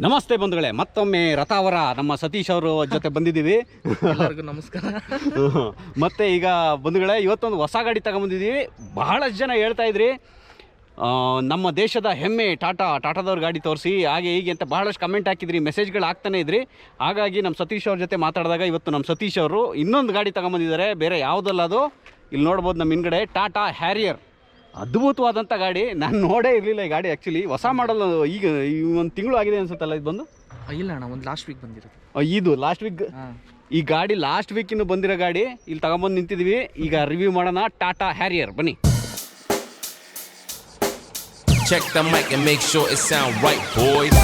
ನಮಸ್ತೆ ಬಂಧುಗಳೇ, ಮತ್ತೊಮ್ಮೆ ರಥಾವರ ನಮ್ಮ ಸತೀಶ್ ಅವರು ಜೊತೆ ಬಂದಿದ್ದೀವಿ. ಎಲ್ಲರಿಗೂ ನಮಸ್ಕಾರ. ಮತ್ತು ಈಗ ಬಂಧುಗಳೇ, ಇವತ್ತೊಂದು ಹೊಸ ಗಾಡಿ ತಗೊಂಬಂದಿದ್ದೀವಿ. ಬಹಳಷ್ಟು ಜನ ಹೇಳ್ತಾ ಇದ್ರಿ ನಮ್ಮ ದೇಶದ ಹೆಮ್ಮೆ ಟಾಟಾದವ್ರ ಗಾಡಿ ತೋರಿಸಿ ಹಾಗೆ ಹೀಗೆ ಅಂತ ಬಹಳಷ್ಟು ಕಮೆಂಟ್ ಹಾಕಿದ್ರಿ, ಮೆಸೇಜ್ಗಳು ಆಗ್ತಾನೆ ಇದ್ರಿ. ಹಾಗಾಗಿ ನಮ್ಮ ಸತೀಶ್ ಅವ್ರ ಜೊತೆ ಮಾತಾಡಿದಾಗ ಇವತ್ತು ನಮ್ಮ ಸತೀಶ್ ಅವರು ಇನ್ನೊಂದು ಗಾಡಿ ತಗೊಂಬಂದಿದ್ದಾರೆ. ಬೇರೆ ಯಾವುದಲ್ಲ ಅದು, ಇಲ್ಲಿ ನೋಡ್ಬೋದು ನಮ್ಮ ಹಿಂದ್ಗಡೆ ಟಾಟಾ ಹ್ಯಾರಿಯರ್. ಅದ್ಭುತವಾದಂಥ ಗಾಡಿ. ನಾನು ನೋಡೇ ಇರಲಿಲ್ಲ ಈ ಗಾಡಿ. ಆ್ಯಕ್ಚುಲಿ ಹೊಸ ಮಾಡಲ್, ಈಗ ಒಂದು ತಿಂಗಳು ಆಗಿದೆ ಅನ್ಸುತ್ತಲ್ಲ ಇದು ಬಂದು. ಇಲ್ಲ ಅಣ್ಣ, ಒಂದು ಲಾಸ್ಟ್ ವೀಕ್ ಬಂದಿರೋದು. ಇದು ಲಾಸ್ಟ್ ವೀಕ್ ಈ ಗಾಡಿ ಲಾಸ್ಟ್ ವೀಕ್ ಇನ್ನು ಬಂದಿರೋ ಗಾಡಿ. ಇಲ್ಲಿ ತಗೊಂಬಂದು ನಿಂತಿದ್ದೀವಿ. ಈಗ ರಿವ್ಯೂ ಮಾಡೋಣ ಟಾಟಾ ಹ್ಯಾರಿಯರ್. ಬನ್ನಿ. Check the mic and make sure it sound right, boys.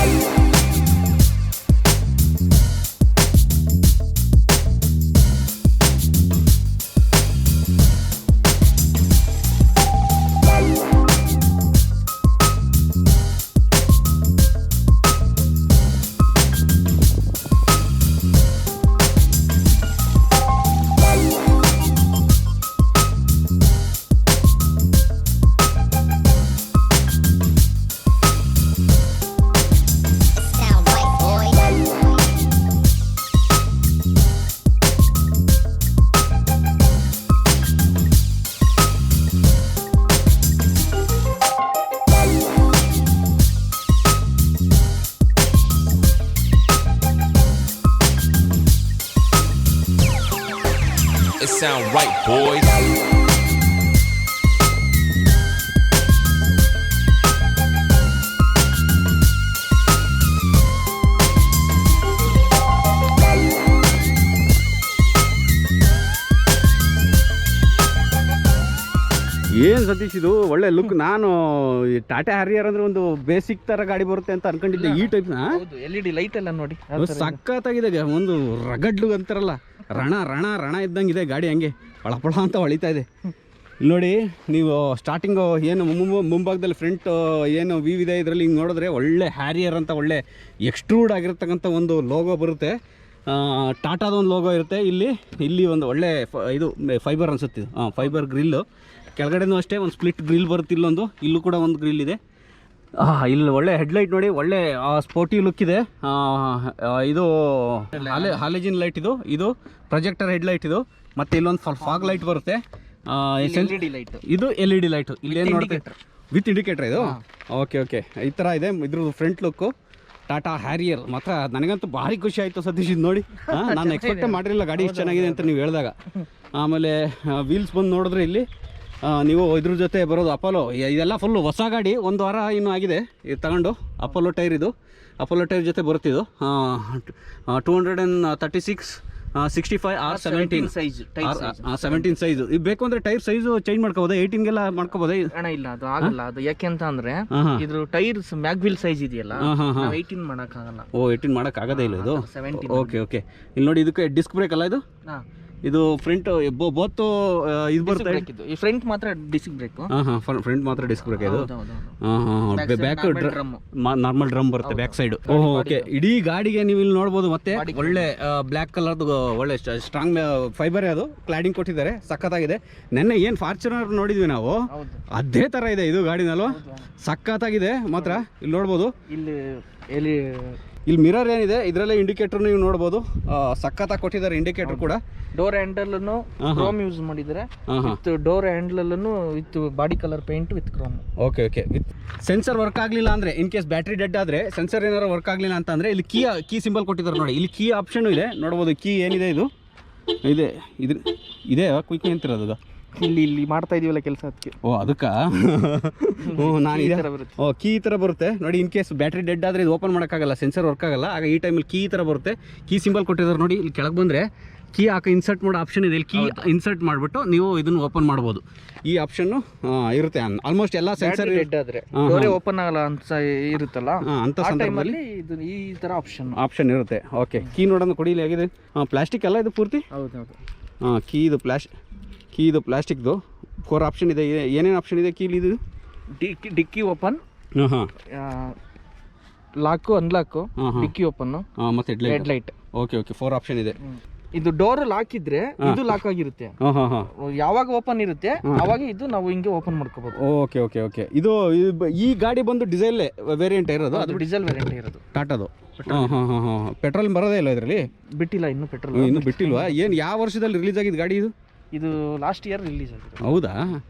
It sound right, boys. ಏನು ಸತೀಶ್, ಇದು ಒಳ್ಳೆ ಲುಕ್. ನಾನು ಟಾಟಾ ಹ್ಯಾರಿಯರ್ ಅಂದ್ರೆ ಒಂದು ಬೇಸಿಕ್ ತರ ಗಾಡಿ ಬರುತ್ತೆ ಅಂತ ಅನ್ಕೊಂಡಿದ್ದೆ. ಈ ಟೈಪ್ LED ಲೈಟ್ ಎಲ್ಲ ನೋಡಿ ಸಖತ್ತಾಗಿದೆ. ಒಂದು ರಗಡ್ ಲುಕ್ ಅಂತಾರಲ್ಲ, ರಣ ಇದ್ದಂಗಿದೆ ಗಾಡಿ. ಹಂಗೆ ಪಳಪಳ ಅಂತ ಹೊಳಿತಾ ಇದೆ. ಇಲ್ಲಿ ನೋಡಿ ನೀವು ಸ್ಟಾರ್ಟಿಂಗು ಏನು ಮುಂಭಾಗದಲ್ಲಿ ಫ್ರಂಟ್ ಏನು ವ್ಯೂ ಇದೆ, ಇದರಲ್ಲಿ ಹಿಂಗೆ ನೋಡಿದ್ರೆ ಒಳ್ಳೆ ಹ್ಯಾರಿಯರ್ ಅಂತ ಒಳ್ಳೆ ಎಕ್ಸ್ಟ್ರೂಡ್ ಆಗಿರ್ತಕ್ಕಂಥ ಒಂದು ಲೋಗೋ ಬರುತ್ತೆ. ಟಾಟಾದ ಒಂದು ಲೋಗೋ ಇರುತ್ತೆ. ಇಲ್ಲಿ ಒಂದು ಒಳ್ಳೆ ಇದು ಫೈಬರ್ ಅನ್ಸುತ್ತೆ. Fibre grill. ಕೆಳಗಡೆನೂ ಅಷ್ಟೇ ಒಂದು ಸ್ಪ್ಲಿಟ್ ಗ್ರಿಲ್ ಬರುತ್ತೆ. ಇಲ್ಲೂ ಕೂಡ ಒಂದು ಗ್ರಿಲ್ ಇದೆ. ಇಲ್ಲಿ ಒಳ್ಳೆ ಹೆಡ್ಲೈಟ್ ನೋಡಿ, ಒಳ್ಳೆ ಸ್ಪೋರ್ಟಿ ಲುಕ್ ಇದೆ. ಇದು ಹಾಲೆಜಿನ್ ಲೈಟ್, ಇದು ಪ್ರೊಜೆಕ್ಟರ್ ಹೆಡ್ಲೈಟ್ ಇದು. ಮತ್ತು ಇಲ್ಲೊಂದು ಫಾಗ್ ಲೈಟ್ ಬರುತ್ತೆ. ಇದು LED ಲೈಟು. ಇಲ್ಲೇನು ನೋಡುತ್ತೆ ವಿತ್ ಇಂಡಿಕೇಟರ್ ಇದು. ಓಕೆ ಈ ಥರ ಇದೆ ಇದ್ರದ್ದು ಫ್ರಂಟ್ ಲುಕ್ಕು ಟಾಟಾ ಹ್ಯಾರಿಯರ್. ಮಾತ್ರ ನನಗಂತೂ ಭಾರಿ ಖುಷಿ ಆಯಿತು ಸತೀಶ್ ಇದು ನೋಡಿ. ನಾನು ಎಕ್ಸ್ಪೆಕ್ಟೇ ಮಾಡಿರಲಿಲ್ಲ ಗಾಡಿ ಇಷ್ಟು ಚೆನ್ನಾಗಿದೆ ಅಂತ ನೀವು ಹೇಳಿದಾಗ. ಆಮೇಲೆ ವೀಲ್ಸ್ ಬಂದು ನೋಡಿದ್ರೆ ಇಲ್ಲಿ ನೀವು ಇದ್ರ ಜೊತೆ ಬರೋದು ಅಪೋಲೋ. ಇದೆಲ್ಲ ಫುಲ್ಲು ಹೊಸ ಗಾಡಿ, ಒಂದು ವಾರ ಇನ್ನೂ ಆಗಿದೆ ಇದು ತಗೊಂಡು. ಅಪೋಲೋ ಟೈರ್ ಇದು. ಅಪೋಲೋ ಟೈರ್ ಜೊತೆ ಬರುತ್ತಿದ್ದು 236 65 R17 ಸೈಜು. ಇದು ಬೇಕು ಅಂದರೆ ಟೈರ್ ಸೈಜು ಚೇಂಜ್ ಮಾಡ್ಕೋಬೋದಾ? 18ಗೆಲ್ಲ ಮಾಡ್ಕೋಬೋದಾ? ಅಣ್ಣ ಇಲ್ಲ, ಅದು ಆಗಲ್ಲ. ಅದು ಯಾಕೆ ಅಂತ ಅಂದ್ರೆ ಇದ್ರ ಟೈರ್ಸ್ ಮ್ಯಾಗ್ ವೀಲ್ ಸೈಜ್ ಇದೆಯಲ್ಲ, 18 ಮಾಡೋಕ್ಕಾಗಲ್ಲ. 18 ಮಾಡೋಕ್ಕಾಗದೇ ಇಲ್ಲ ಇದು. ಓಕೆ ಇಲ್ಲಿ ನೋಡಿ, ಇದಕ್ಕೆ ಡಿಸ್ಕ್ ಬ್ರೇಕ್ ಅಲ್ಲ ಇದು. ಇದು ಫ್ರಂಟ್ ಬೋತ್ ಇದು ಬರುತ್ತೆ. ಈ ಫ್ರಂಟ್ ಮಾತ್ರ ಡಿಸ್ಕ್ ಬ್ರೇಕ್. ಫ್ರಂಟ್ ಮಾತ್ರ ಡಿಸ್ಕ್ ಬ್ರೇಕ್ ಇದು. ಬ್ಯಾಕ್ ನಾರ್ಮಲ್ ಡ್ರಮ್ ಬರುತ್ತೆ ಬ್ಯಾಕ್ ಸೈಡ್. ಓಕೆ, ಇಡೀ ಗಾಡಿಗೆ ನೀವು ಇಲ್ಲಿ ನೋಡ್ಬೋದು. ಮತ್ತೆ ಒಳ್ಳೆ ಬ್ಲ್ಯಾಕ್ ಕಲರ್ದು ಒಳ್ಳೆ ಸ್ಟ್ರಾಂಗ್ ಫೈಬರ್ ಅದು ಕ್ಲಾಡಿಂಗ್ ಕೊಟ್ಟಿದ್ದಾರೆ. ಸಖತ್ತಾಗಿದೆ. ನೆನ್ನೆ ಏನು ಫಾರ್ಚುನರ್ ನೋಡಿದ್ವಿ ನಾವು, ಅದೇ ತರ ಇದೆ ಇದು ಗಾಡಿನಲ್ವ. ಸಖತ್ತಾಗಿದೆ ಮಾತ್ರ. ಇಲ್ಲಿ ನೋಡ್ಬೋದು, ಇಲ್ಲಿ ಮಿರರ್ ಏನಿದೆ ಇದರಲ್ಲೇ ಇಂಡಿಕೇಟರ್ ನೀವು ನೋಡ್ಬೋದು. ಸಖತ್ತಾಗಿ ಕೊಟ್ಟಿದ್ದಾರೆ ಇಂಡಿಕೇಟರ್ ಕೂಡ. ಡೋರ್ ಹ್ಯಾಂಡಲ್ ಕ್ರೋಮ್ ಯೂಸ್ ಮಾಡಿದ್ದಾರೆ. With door handle with body colour paint with Chrome. Okay with sensor work ಆಗಲಿಲ್ಲ ಅಂದ್ರೆ, ಇನ್ ಕೇಸ್ ಬ್ಯಾಟ್ರಿ ಡೆಡ್ ಆದ್ರೆ, ಸೆನ್ಸರ್ ಏನಾರು ವರ್ಕ್ ಆಗಲಿಲ್ಲ ಅಂತ ಅಂದ್ರೆ, ಇಲ್ಲಿ ಕೀ ಸಿಂಬಲ್ ಕೊಟ್ಟಿದ್ದಾರೆ ನೋಡಿ. ಇಲ್ಲಿ ಕೀ ಆಪ್ಷನ್ ಇದೆ ನೋಡ್ಬೋದು. ಕೀ ಏನಿದೆ ಇದು ಇದೆ ಕ್ವಿಕ್ ಅಂತಿರೋದು. ಇಲ್ಲಿ ಮಾಡ್ತಾ ಇದೀವಲ್ಲ ಕೆಲಸ, ಅದಕ್ಕೆ. ಅದಕ್ಕೆ ನಾನು ಕೀ ಈ ಥರ ಬರುತ್ತೆ ನೋಡಿ. ಇನ್ ಕೇಸ್ ಬ್ಯಾಟ್ರಿ ಡೆಡ್ ಆದರೆ ಇದು ಓಪನ್ ಮಾಡೋಕ್ಕಾಗಲ್ಲ, ಸೆನ್ಸರ್ ವರ್ಕ್ ಆಗಲ್ಲ. ಆಗ ಈ ಟೈಮಲ್ಲಿ ಕೀ ಈ ಥರ ಬರುತ್ತೆ. ಕೀ ಸಿಂಬಲ್ ಕೊಟ್ಟಿದ್ದಾರೆ ನೋಡಿ. ಇಲ್ಲಿ ಕೆಳಗೆ ಬಂದರೆ ಕೀ ಇನ್ಸರ್ಟ್ ಮಾಡೋ ಆಪ್ಷನ್ ಇದೆ. ಇಲ್ಲಿ ಕೀ ಇನ್ಸರ್ಟ್ ಮಾಡಿಬಿಟ್ಟು ನೀವು ಇದನ್ನು ಓಪನ್ ಮಾಡ್ಬೋದು. ಈ ಆಪ್ಷನ್ನು ಇರುತ್ತೆ ಆಲ್ಮೋಸ್ಟ್ ಎಲ್ಲ ಸೆನ್ಸರ್ ಡೆಡ್ ಆದರೆ ಓಪನ್ ಆಗಲ್ಲ ಅಂತ ಇರುತ್ತಲ್ಲ, ಅಂತ ಸಂದರ್ಭದಲ್ಲಿ ಈ ಥರ ಆಪ್ಷನ್ ಇರುತ್ತೆ. ಓಕೆ, ಕೀ ನೋಡೋಣ ಕೊಡಿ. ಇಲ್ಲಿ ಆಗಿದೆ ಪ್ಲಾಸ್ಟಿಕ್ ಅಲ್ಲ ಇದು ಪೂರ್ತಿ. ಹೌದು. ಕೀ ಇದು ಪ್ಲಾಸ್ಟಿಕ್ದು. 4 ಆಪ್ಷನ್ ಇದೆ. ಏನೇನು ಆಪ್ಷನ್ ಇದೆ ಕೀಲಿ? ಇದು ಡಿಕ್ಕಿ ಓಪನ್, ಲಾಕು ಅನ್ಲಾಕು, ಡಿಕ್ಕಿ ಓಪನ್, ಮತ್ತು ಹೆಡ್ಲೈಟ್. ಓಕೆ 4 ಆಪ್ಷನ್ ಇದೆ. ಇದು ಡೋರ್ ಲಾಕ್ ಇದ್ರೆ ಇದು ಲಾಕ್ ಆಗಿರುತ್ತೆ. ಯಾವಾಗ ಓಪನ್ ಇರುತ್ತೆ ಅವಾಗ ಇದು ನಾವು ಹಿಂಗೆ ಓಪನ್ ಮಾಡ್ಕೋಬಹುದು. Okay okay okay. ಇದು ಈ ಗಾಡಿ ಬಂದು ಡೀಸೆಲ್ ವೇರಿಯಂಟ್ ಇರೋದು? ಅದು ಡೀಸೆಲ್ ವೇರಿಯಂಟ್ ಇರೋದು ಟಾಟಾದು. ಪೆಟ್ರೋಲ್ ಬರೋದೇ ಇಲ್ಲ ಇದರಲ್ಲಿ? ಬಿಟ್ಟಿಲ್ಲ ಇನ್ನು ಪೆಟ್ರೋಲ್. ಇನ್ನು ಬಿಟ್ಟಿಲ್ವಾ? ಏನು ಯಾವ ವರ್ಷದಲ್ಲಿ ರಿಲೀಸ್ ಆಗಿದ್ದು ಗಾಡಿ ಇದು? ಇದು ಲಾಸ್ಟ್ ಇಯರ್ ರಿಲೀಸ್ ಆಗಿದೆ. ಹೌದಾ?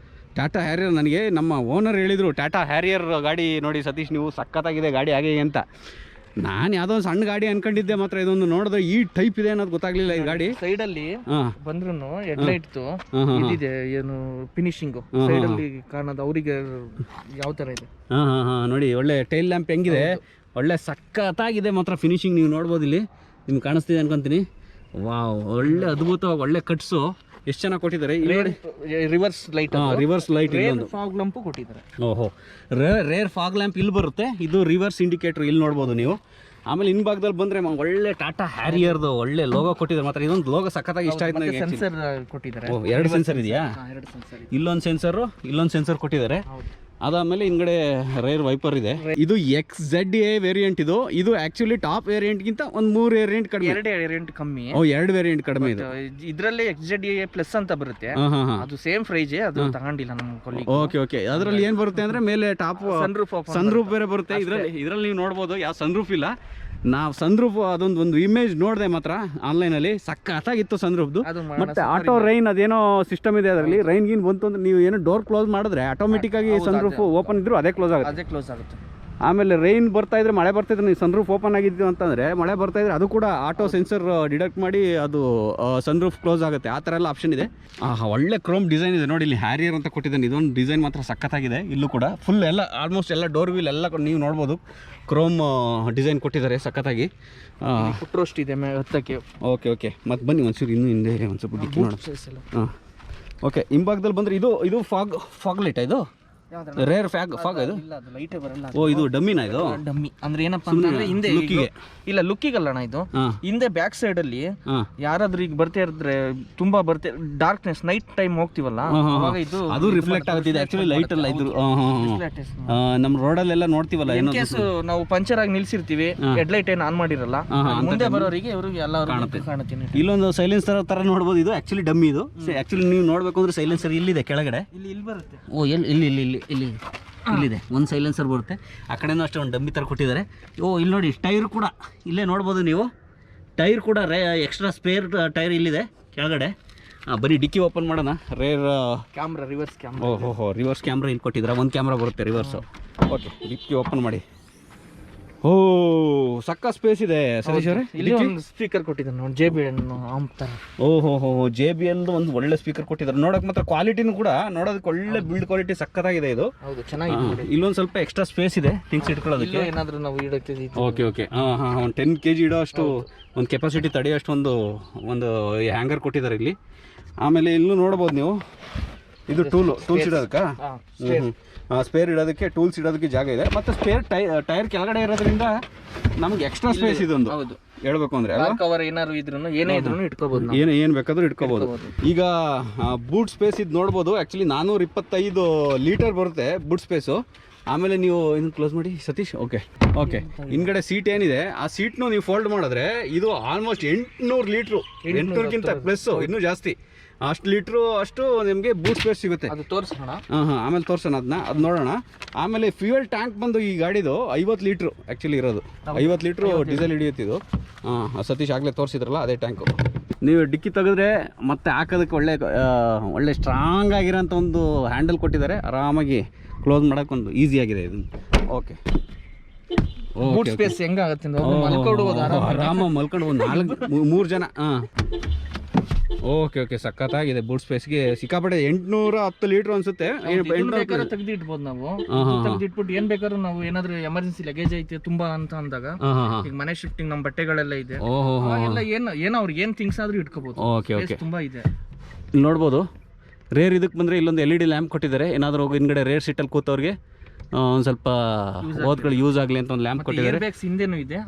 ಟಾಟಾ ಹ್ಯಾರಿಯರ್, ನನಗೆ ನಮ್ಮ ಓನರ್ ಹೇಳಿದರು ಟಾಟಾ ಹ್ಯಾರಿಯರ್ ಗಾಡಿ ನೋಡಿ ಸತೀಶ್ ನೀವು ಸಖತ್ತಾಗಿದೆ ಗಾಡಿ ಹಾಗೆ ಅಂತ. ನಾನು ಯಾವುದೋ ಒಂದು ಸಣ್ಣ ಗಾಡಿ ಅನ್ಕೊಂಡಿದ್ದೆ, ಮಾತ್ರ ಇದೊಂದು ನೋಡಿದ್ರೆ ಈ ಟೈಪ್ ಇದೆ ಅನ್ನೋದು ಗೊತ್ತಾಗ್ಲಿಲ್ಲ. ಈ ಗಾಡಿ ಸೈಡಲ್ಲಿ ಬಂದ್ರು ಹೆಡ್ಲೈಟ್ ಇದಿದೆ, ಏನು ಫಿನಿಶಿಂಗ್ ಸೈಡಲ್ಲಿ ಕಾಣೋದು ಅವರಿಗೆ ಯಾವ ಥರ ಇದೆ. ನೋಡಿ ಒಳ್ಳೆ ಟೈಲ್ ಲ್ಯಾಂಪ್ ಹೆಂಗಿದೆ, ಒಳ್ಳೆ ಸಖತ್ತಾಗಿದೆ ಮಾತ್ರ ಫಿನಿಶಿಂಗ್. ನೀವು ನೋಡ್ಬೋದು ಇಲ್ಲಿ, ನಿಮ್ಗೆ ಕಾಣಿಸ್ತಿದೆ ಅನ್ಕೊಂತೀನಿ. ವಾವ್, ಒಳ್ಳೆ ಅದ್ಭುತವಾಗಿ ಒಳ್ಳೆ ಕಟ್ಸು ಎಷ್ಟು ಚೆನ್ನಾಗಿ ಕೊಟ್ಟಿದ್ದಾರೆ. Reverse light, reverse light, fog lamp ಕೊಟ್ಟಿದ್ದಾರೆ. ಓಹೋ, ರೇರ್ ಫಾಗ್ ಲ್ಯಾಂಪ್ ಇಲ್ಲಿ ಬರುತ್ತೆ. ಇದು ರಿವರ್ಸ್ ಇಂಡಿಕೇಟರ್ ಇಲ್ಲಿ ನೋಡ್ಬೋದು ನೀವು. ಆಮೇಲೆ ಭಾಗದಲ್ಲಿ ಬಂದರೆ ಒಳ್ಳೆ ಟಾಟಾ ಹ್ಯಾರಿಯರ್ದು ಒಳ್ಳೆ ಲೋಗೋ ಕೊಟ್ಟಿದ್ದಾರೆ. ಮಾತ್ರ ಇದೊಂದು ಲೋಗೋ ಸಖತ್ತಾಗಿ ಇಷ್ಟ ಆಯ್ತು ನನಗೆ. ಸೆನ್ಸರ್ ಕೊಟ್ಟಿದ್ದಾರೆ. ಎರಡು ಸೆನ್ಸರ್ ಇದೆಯಾ? ಇಲ್ಲೊಂದು ಸೆನ್ಸರು, ಇಲ್ಲೊಂದು ಸೆನ್ಸರ್ ಕೊಟ್ಟಿದ್ದಾರೆ. ಅದಾದಮೇಲೆ ಹಿಂಗಡೆ ರೇರ್ ವೈಪರ್ ಇದೆ. ಇದು XZA ವೇರಿಯಂಟ್. ಇದು ಆಕ್ಚುಲಿ ಟಾಪ್ ವೇರಿಯಂಟ್ಗಿಂತ ಒಂದು 3 ವೇರಿಯಂಟ್ ಕಡಿಮೆ. 2 ವೇರಿಯಂಟ್ ಕಮ್ಮಿ. 2 ವೇರಿಯಂಟ್ ಕಡಿಮೆ ಇದೆ. ಇದರಲ್ಲಿ XZA ಪ್ಲಸ್ ಅಂತ ಬರುತ್ತೆ, ಅದು ಸೇಮ್ ಪ್ರೈಸ್. ಅದು ತಗೊಂಡಿಲ್ಲ ನಮ್ಮ ಕೊಲ್ಲಿಗೆ. Okay okay. ಅದರಲ್ಲಿ ಏನು ಬರುತ್ತೆ ಅಂದರೆ ಮೇಲೆ ಟಾಪ್ ಸನ್ರೂಫ್ ಬೇರೆ ಬರುತ್ತೆ. ಇದರಲ್ಲಿ ನೀವು ನೋಡ್ಬೋದು ಯಾವ ಸನ್ರೂಫ್ ಇಲ್ಲ. ನಾವು ಸನ್ರೂಫ್ ಒಂದು ಇಮೇಜ್ ನೋಡಿದೆ ಮಾತ್ರ ಆನ್ಲೈನಲ್ಲಿ, ಸಖತ್ತಾಗಿತ್ತು ಸನ್ರೂಫ್ದು. ಮತ್ತೆ ಆಟೋ ರೈನ್ ಅದೇನೋ ಸಿಸ್ಟಮ್ ಇದೆ ಅದರಲ್ಲಿ. ರೈನ್ ಗೀನ್ ಬಂತು ಅಂದ್ರೆ ನೀವು ಏನೋ ಡೋರ್ ಕ್ಲೋಸ್ ಮಾಡಿದ್ರೆ ಆಟೋಮೆಟಿಕ್ ಆಗಿ ಸನ್ರೂಫ್ ಓಪನ್ ಇದ್ರು ಅದೇ ಕ್ಲೋಸ್ ಆಗುತ್ತೆ. ಆಮೇಲೆ ರೈನ್ ಬರ್ತಾ ಇದ್ರೆ, ಮಳೆ ಬರ್ತಾ ಇದ್ರೆ, ನೀವು ಸನ್ರೂಫ್ ಓಪನ್ ಆಗಿದ್ದು ಅಂತಂದರೆ ಮಳೆ ಬರ್ತಾ ಇದ್ರೆ ಅದು ಕೂಡ ಆಟೋ ಸೆನ್ಸರ್ ಡಿಡಕ್ಟ್ ಮಾಡಿ ಅದು ಸನ್ರೂಫ್ ಕ್ಲೋಸ್ ಆಗುತ್ತೆ. ಆ ಥರ ಎಲ್ಲ ಆಪ್ಷನ್ ಇದೆ. ಒಳ್ಳೆ ಕ್ರೋಮ್ ಡಿಸೈನ್ ಇದೆ ನೋಡಿ. ಇಲ್ಲಿ ಹ್ಯಾರಿಯರ್ ಅಂತ ಕೊಟ್ಟಿದ್ದಾನೆ. ಇದೊಂದು ಡಿಸೈನ್ ಮಾತ್ರ ಸಖತ್ತಾಗಿದೆ. ಇಲ್ಲೂ ಕೂಡ ಫುಲ್ ಎಲ್ಲ ಆಲ್ಮೋಸ್ಟ್ ಎಲ್ಲ ಡೋರ್ ವೀಲ್ ಎಲ್ಲ ನೀವು ನೋಡ್ಬೋದು ಕ್ರೋಮ್ ಡಿಸೈನ್ ಕೊಟ್ಟಿದ್ದಾರೆ ಸಖತ್ತಾಗಿ. ಫುಟ್ರೋಸ್ಟ್ ಇದೆ ಹತ್ತಕ್ಕೆ. Okay okay. ಮತ್ತೆ ಬನ್ನಿ ಒಂಚೂರು ಇನ್ನೂ ಹಿಂದೆ ಒಂದು ಸ್ವಲ್ಪ ಡಿಕ್ಕಿ ನೋಡೋಣ. ಓಕೆ, ಹಿಂಭಾಗದಲ್ಲಿ ಬಂದರೆ ಇದು ಫಾಗ್ ಲೈಟ್. ಇದು ರೇರ್ ಫಾಗ್ ಇದು? ಓ, ಇದು ಡಮ್ಮಿನಾ? ಇದು ಡಮ್ಮಿ ಅಂದ್ರೆ ಏನಪ್ಪಾ ಅಂತಂದ್ರೆ ಹಿಂದೆ ಇಲ್ಲ ಲುಕ್ಕಿಗಲ್ಲ ಅಣ್ಣ, ಇದು ಹಿಂದೆ ಬ್ಯಾಕ್ ಸೈಡ್ ಅಲ್ಲಿ ಯಾರಾದ್ರೂ ಈಗ ಬರ್ತಾ ಇದ್ರೆ ತುಂಬಾ ಡಾರ್ಕ್ನೆಸ್ ನೈಟ್ ಟೈಮ್ ಹೋಗ್ತಿವಲ್ಲ ಅವಾಗ ಇದು ಅದು ರಿಫ್ಲೆಕ್ಟ್ ಆಗುತ್ತಿದೆ. ಆಕ್ಚುಲಿ ಲೈಟ್ ಅಲ್ಲ ಇದು. ನಮ್ಮ ರೋಡಲ್ಲೆಲ್ಲ ನೋಡ್ತೀವಲ್ಲ, ಇನ್ ಕೇಸ್ ನಾವು ಪಂಚರ್ ಆಗಿ ನಿಲ್ಸಿರ್ತೀವಿ, ಹೆಡ್ ಲೈಟ್ ಏನು ಆನ್ ಮಾಡಿರಲ್ಲ, ಮುಂದೆ ಬರೋರಿಗೆ ಇವ್ರಿಗೆ ಎಲ್ಲ ಕಾಣುತ್ತೆ. ಇಲ್ಲೊಂದು ಸೈಲೆನ್ಸರ್ ತರ ನೋಡ್ಬೋದು. ಇದು ಆಕ್ಚುಲಿ ಡಮ್ಮಿ. ಇದು ಆಕ್ಚುಲಿ ನೀವು ನೋಡ್ಬೇಕು ಅಂದ್ರೆ ಸೈಲೆನ್ಸರ್ ಇಲ್ಲಿದೆ ಕೆಳಗಡೆ. ಇಲ್ಲಿ ಬರುತ್ತೆ. ಓ, ಇಲ್ಲಿದೆ ಒಂದು ಸೈಲೆನ್ಸರ್ ಬರುತ್ತೆ. ಆ ಕಡೆನೂ ಅಷ್ಟೇ ಒಂದು ಡಮ್ಮಿ ಥರ ಕೊಟ್ಟಿದ್ದಾರೆ. ಇಲ್ಲಿ ನೋಡಿ, ಟೈರ್ ಕೂಡ ಇಲ್ಲೇ ನೋಡ್ಬೋದು ನೀವು. ಟೈರ್ ಕೂಡ ಎಕ್ಸ್ಟ್ರಾ ಸ್ಪೇರ್ ಟೈರ್ ಇಲ್ಲಿದೆ ಕೆಳಗಡೆ. ಬರೀ ಡಿಕ್ಕಿ ಓಪನ್ ಮಾಡೋಣ. Rear camera, reverse camera. ಓಹೋ, ರಿವರ್ಸ್ ಕ್ಯಾಮ್ರಾ ಇಲ್ಲಿ ಕೊಟ್ಟಿದ್ದಾರೆ. ಒಂದು ಕ್ಯಾಮ್ರಾ ಬರುತ್ತೆ ರಿವರ್ಸು. ಓಕೆ, ಡಿಕ್ಕಿ ಓಪನ್ ಮಾಡಿ. ಓ, ಸಕ್ಕ ಸ್ಪೇಸ್ ಇದೆ ಸತೀಶ್ ಅವರೇ. ಇಲ್ಲಿ ಒಂದು ಸ್ಪೀಕರ್ ಕೊಟ್ಟಿದ್ದಾರೆ ನೋಡಿ, JBL ಅಂತಾರೆ. ಓಹೋ, JBL ಒಂದು ಒಳ್ಳೆ ಸ್ಪೀಕರ್ ಕೊಟ್ಟಿದ್ದಾರೆ. ನೋಡೋಕೆ ಮಾತ್ರ ಕ್ವಾಲಿಟಿನೂ ಕೂಡ ನೋಡೋದಕ್ಕೆ ಒಳ್ಳೆ ಬಿಲ್ಡ್ ಕ್ವಾಲಿಟಿ ಸಕ್ಕತ್ತಾಗಿದೆ ಇದು. ಹೌದು, ಚೆನ್ನಾಗಿದೆ. ಇಲ್ಲೊಂದು ಸ್ವಲ್ಪ ಎಕ್ಸ್ಟ್ರಾ ಸ್ಪೇಸ್ ಇದೆ ಥಿಂಗ್ಸ್ ಇಟ್ಕೊಳ್ಳೋದಕ್ಕೆ. ಏನಾದರೂ ನಾವು ಇಡಕ್ಕೆ. Okay okay. ಒಂದು 10 kg ಇಡೋ ಅಷ್ಟು ಒಂದು ಕೆಪಾಸಿಟಿ ತಡೆಯೋಷ್ಟು ಒಂದು ಹ್ಯಾಂಗರ್ ಕೊಟ್ಟಿದ್ದಾರೆ ಇಲ್ಲಿ. ಆಮೇಲೆ ಇಲ್ಲೂ ನೋಡ್ಬೋದು ನೀವು, ಇದು ಟೂಲ್ಸ್ ಇಡೋದಕ್ಕೆ, ಸ್ಪೇರ್ ಇಡೋದಕ್ಕೆ, ಟೂಲ್ಸ್ ಇಡೋದಕ್ಕೆ ಜಾಗ ಇದೆ. ಮತ್ತು ಸ್ಪೇರ್ ಟೈರ್ ಕೆಳಗಡೆ ಇರೋದ್ರಿಂದ ನಮ್ಗೆ ಎಕ್ಸ್ಟ್ರಾ ಸ್ಪೇಸ್ ಇದೊಂದು. ಹೌದು, ಹೇಳ್ಬೇಕು ಅಂದರೆ ಕವರ್ ಏನಾದ್ರು ಇದ್ರೂ ಏನೇ ಇದ್ರೂ ಇಟ್ಕೋಬಹುದು. ಏನು ಬೇಕಾದರೂ ಇಟ್ಕೋಬಹುದು. ಈಗ ಬೂಟ್ ಸ್ಪೇಸ್ ಇದು ನೋಡ್ಬೋದು. ಆ್ಯಕ್ಚುಲಿ 425 ಲೀಟರ್ ಬರುತ್ತೆ ಬೂಟ್ ಸ್ಪೇಸು. ಆಮೇಲೆ ನೀವು ಇದನ್ನು ಕ್ಲೋಸ್ ಮಾಡಿ ಸತೀಶ್. Okay okay. ಹಿಂದ್ಗಡೆ ಸೀಟ್ ಏನಿದೆ, ಆ ಸೀಟ್ನು ನೀವು ಫೋಲ್ಡ್ ಮಾಡಿದ್ರೆ ಇದು ಆಲ್ಮೋಸ್ಟ್ 800 ಲೀಟ್ರು, 800ಕ್ಕಿಂತ ಪ್ಲಸ್ಸು, ಇನ್ನೂ ಜಾಸ್ತಿ. ಅಷ್ಟು ಲೀಟ್ರು ಅಷ್ಟು ನಿಮಗೆ ಬೂಟ್ ಸ್ಪೇಸ್ ಸಿಗುತ್ತೆ. ಅದು ತೋರಿಸೋಣ. ಆಮೇಲೆ ತೋರಿಸೋಣ ಅದು ನೋಡೋಣ. ಆಮೇಲೆ ಫ್ಯೂಯಲ್ ಟ್ಯಾಂಕ್ ಬಂದು ಈ ಗಾಡಿದು 50 ಲೀಟ್ರು ಆ್ಯಕ್ಚುಲಿ ಇರೋದು. 50 ಲೀಟ್ರು ಡೀಸೆಲ್ ಹಿಡಿಯುತ್ತಿದ್ದು. ಸತೀಶ್ ಆಗಲೇ ತೋರಿಸಿದ್ರಲ್ಲ ಅದೇ ಟ್ಯಾಂಕು. ನೀವು ಡಿಕ್ಕಿ ತೆಗೆದ್ರೆ ಮತ್ತೆ ಹಾಕೋದಕ್ಕೆ ಒಳ್ಳೆ ಸ್ಟ್ರಾಂಗ್ ಆಗಿರೋಂಥ ಒಂದು ಹ್ಯಾಂಡಲ್ ಕೊಟ್ಟಿದ್ದಾರೆ. ಆರಾಮಾಗಿ ಕ್ಲೋಸ್ ಮಾಡೋಕೆ ಒಂದು ಈಸಿಯಾಗಿದೆ ಇದು. ಓಕೆ, ಬೂಟ್ ಸ್ಪೇಸ್ ಹೆಂಗಾಗುತ್ತೆ ಆರಾಮ ಮಲ್ಕೊಂಡು ಒಂದು 3 ಜನ. ಓಕೆ ಓಕೆ, ಸಖತ್ತಾಗಿದೆ. ಬೂಟ್ ಸ್ಪೇಸ್ಗೆ ಸಿಕ್ಕಾಪಟ್ಟೆ 810 ಲೀಟರ್ ಅನ್ಸುತ್ತೆ. ತೆಗೆದಿಟ್ಬೋದು ನಾವು. ತೆಗೆದಿಟ್ಬಿಟ್ಟು ಏನ್ ಬೇಕಾದ್ರೂ ನಾವು ಏನಾದ್ರು ಎಮರ್ಜೆನ್ಸಿ ಲಗೇಜ್ ಐತೆ ತುಂಬಾ ಅಂತ ಅಂದಾಗ, ಈಗ ಮನೆ ಶಿಫ್ಟಿಂಗ್ ನಮ್ಮ ಬಟ್ಟೆಗಳೆಲ್ಲ ಇದೆ, ಎಲ್ಲ ಏನೋ ಅವ್ರಿಗೆ ಏನ್ ಥಿಂಗ್ಸ್ ಆದ್ರೂ ಇಟ್ಕೋಬಹುದು. ಓಕೆ ಓಕೆ, ತುಂಬಾ ಇದೆ. ನೋಡ್ಬೋದು. ರೇರ್ ಇದಕ್ಕೆ ಬಂದರೆ ಇಲ್ಲೊಂದು LED ಲ್ಯಾಂಪ್ ಕೊಟ್ಟಿದ್ದಾರೆ. ಏನಾದರೂ ಹಿಂದ್ಗಡೆ ರೇರ್ ಸೀಟಲ್ಲಿ ಕೂತವ್ರಿಗೆ ಒಂದು ಸ್ವಲ್ಪ ಓದ್ಗಳು ಯೂಸ್ ಆಗಲಿ ಅಂತ ಒಂದು ಲ್ಯಾಂಪ್ ಕೊಟ್ಟಿದ್ದಾರೆ. ಹಿಂದೆನೂ ಇದೆ.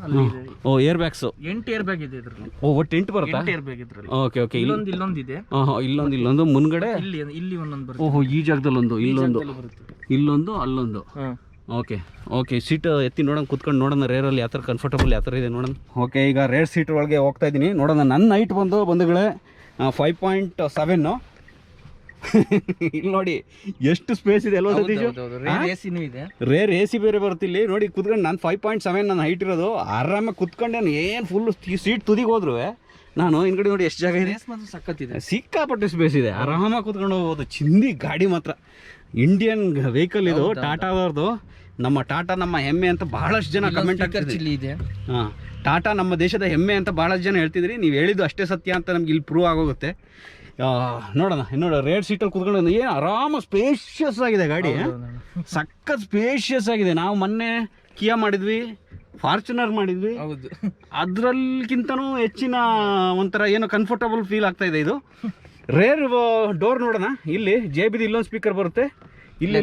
ಓ, ಏರ್ ಬ್ಯಾಗ್ಸು 8 ಏರ್ ಬ್ಯಾಗ್ ಇದೆ ಇದರಲ್ಲಿ. ಓ, ಒಟ್ಟು 8 ಬರುತ್ತಾ? 8 ಏರ್ ಬ್ಯಾಗ್ ಇದರಲ್ಲಿ. Okay okay. ಇಲ್ಲೊಂದು ಇದೆ. ಇಲ್ಲೊಂದು ಮುಂದ್ಗಡೆ. ಇಲ್ಲಿ ಒಂದೊಂದು ಬರುತ್ತೆ. ಓಹೋ, ಈ ಜಾಗದಲ್ಲಿ ಒಂದು, ಇಲ್ಲೊಂದು, ಅಲ್ಲೊಂದು. ಓಕೆ ಓಕೆ ಸೀಟ್ ಎತ್ತಿ ನೋಡೋಣ, ಕುತ್ಕೊಂಡು ನೋಡೋಣ ರೇರಲ್ಲಿ ಯಾವ ಥರ ಕಂಫರ್ಟಬಲ್ ಯಾವ ಥರ ಇದೆ ನೋಡೋಣ. ಓಕೆ, ಈಗ ರೇರ್ ಸೀಟ್ ಒಳಗೆ ಹೋಗ್ತಾ ಇದ್ದೀನಿ, ನೋಡೋಣ. ನನ್ನ ಹೈಟ್ ಬಂಧುಗಳೇ 5.7. ಇಲ್ಲಿ ನೋಡಿ ಎಷ್ಟು ಸ್ಪೇಸ್ ಇದೆ ಅಲ್ವಾ ಸತೀಶ್? ರೇರ್ ಎ ಸಿ ಬೇರೆ ಬರುತ್ತಿಲ್ಲಿ ನೋಡಿ. ಕುತ್ಕೊಂಡು ನಾನು 5.7 ನನ್ನ ಹೈಟ್ ಇರೋದು, ಆರಾಮಾಗಿ ಕುತ್ಕೊಂಡು ಏನು ಫುಲ್ ಸೀಟ್ ತುದಿಗೆ ಹೋದ್ರು ನಾನು ಹಿಂದ್ಗಡೆ ನೋಡಿ ಎಷ್ಟು ಜಾಗ ಇದೆ, ಸಕ್ಕತ್ತಿದೆ, ಸಿಕ್ಕಾಪಟ್ಟೆ ಸ್ಪೇಸ್ ಇದೆ, ಆರಾಮಾಗಿ ಕುತ್ಕೊಂಡು ಹೋಗ್ಬೋದು. ಚಿಂದಿ ಗಾಡಿ ಮಾತ್ರ ಇಂಡಿಯನ್ ವೆಹಿಕಲ್ ಇದು, ಟಾಟಾದವ್ರದ್ದು. ನಮ್ಮ ಟಾಟಾ ನಮ್ಮ ಹೆಮ್ಮೆ ಅಂತ ಬಹಳಷ್ಟು ಜನ ಕಮೆಂಟ್ ಇದೆ. ಹಾಂ, ಟಾಟಾ ನಮ್ಮ ದೇಶದ ಹೆಮ್ಮೆ ಅಂತ ಬಹಳಷ್ಟು ಜನ ಹೇಳ್ತಿದ್ರಿ, ನೀವು ಹೇಳಿದ್ದು ಅಷ್ಟೇ ಸತ್ಯ ಅಂತ ನಮ್ಗೆ ಇಲ್ಲಿ ಪ್ರೂವ್ ಆಗೋಗುತ್ತೆ. ನೋಡೋಣ ಇನ್ನೋಡ ರೇರ್ ಸೀಟಲ್ಲಿ ಕುತ್ಕೊಂಡು ಏನು ಆರಾಮ ಸ್ಪೇಷಿಯಸ್ ಆಗಿದೆ ಗಾಡಿ, ಸಖತ್ ಸ್ಪೇಷಿಯಸ್ ಆಗಿದೆ. ನಾವು ಮೊನ್ನೆ ಕಿಯಾ ಮಾಡಿದ್ವಿ, ಫಾರ್ಚುನರ್ ಮಾಡಿದ್ವಿ, ಅದರಲ್ಲಿಗಿಂತನೂ ಹೆಚ್ಚಿನ ಒಂಥರ ಏನೋ ಕಂಫರ್ಟಬಲ್ ಫೀಲ್ ಆಗ್ತಾ ಇದೆ ಇದು. ರೇರ್ ಡೋರ್ ನೋಡೋಣ. ಇಲ್ಲಿ JBD ಇಲ್ಲೊಂದು ಸ್ಪೀಕರ್ ಬರುತ್ತೆ, ಇಲ್ಲಿ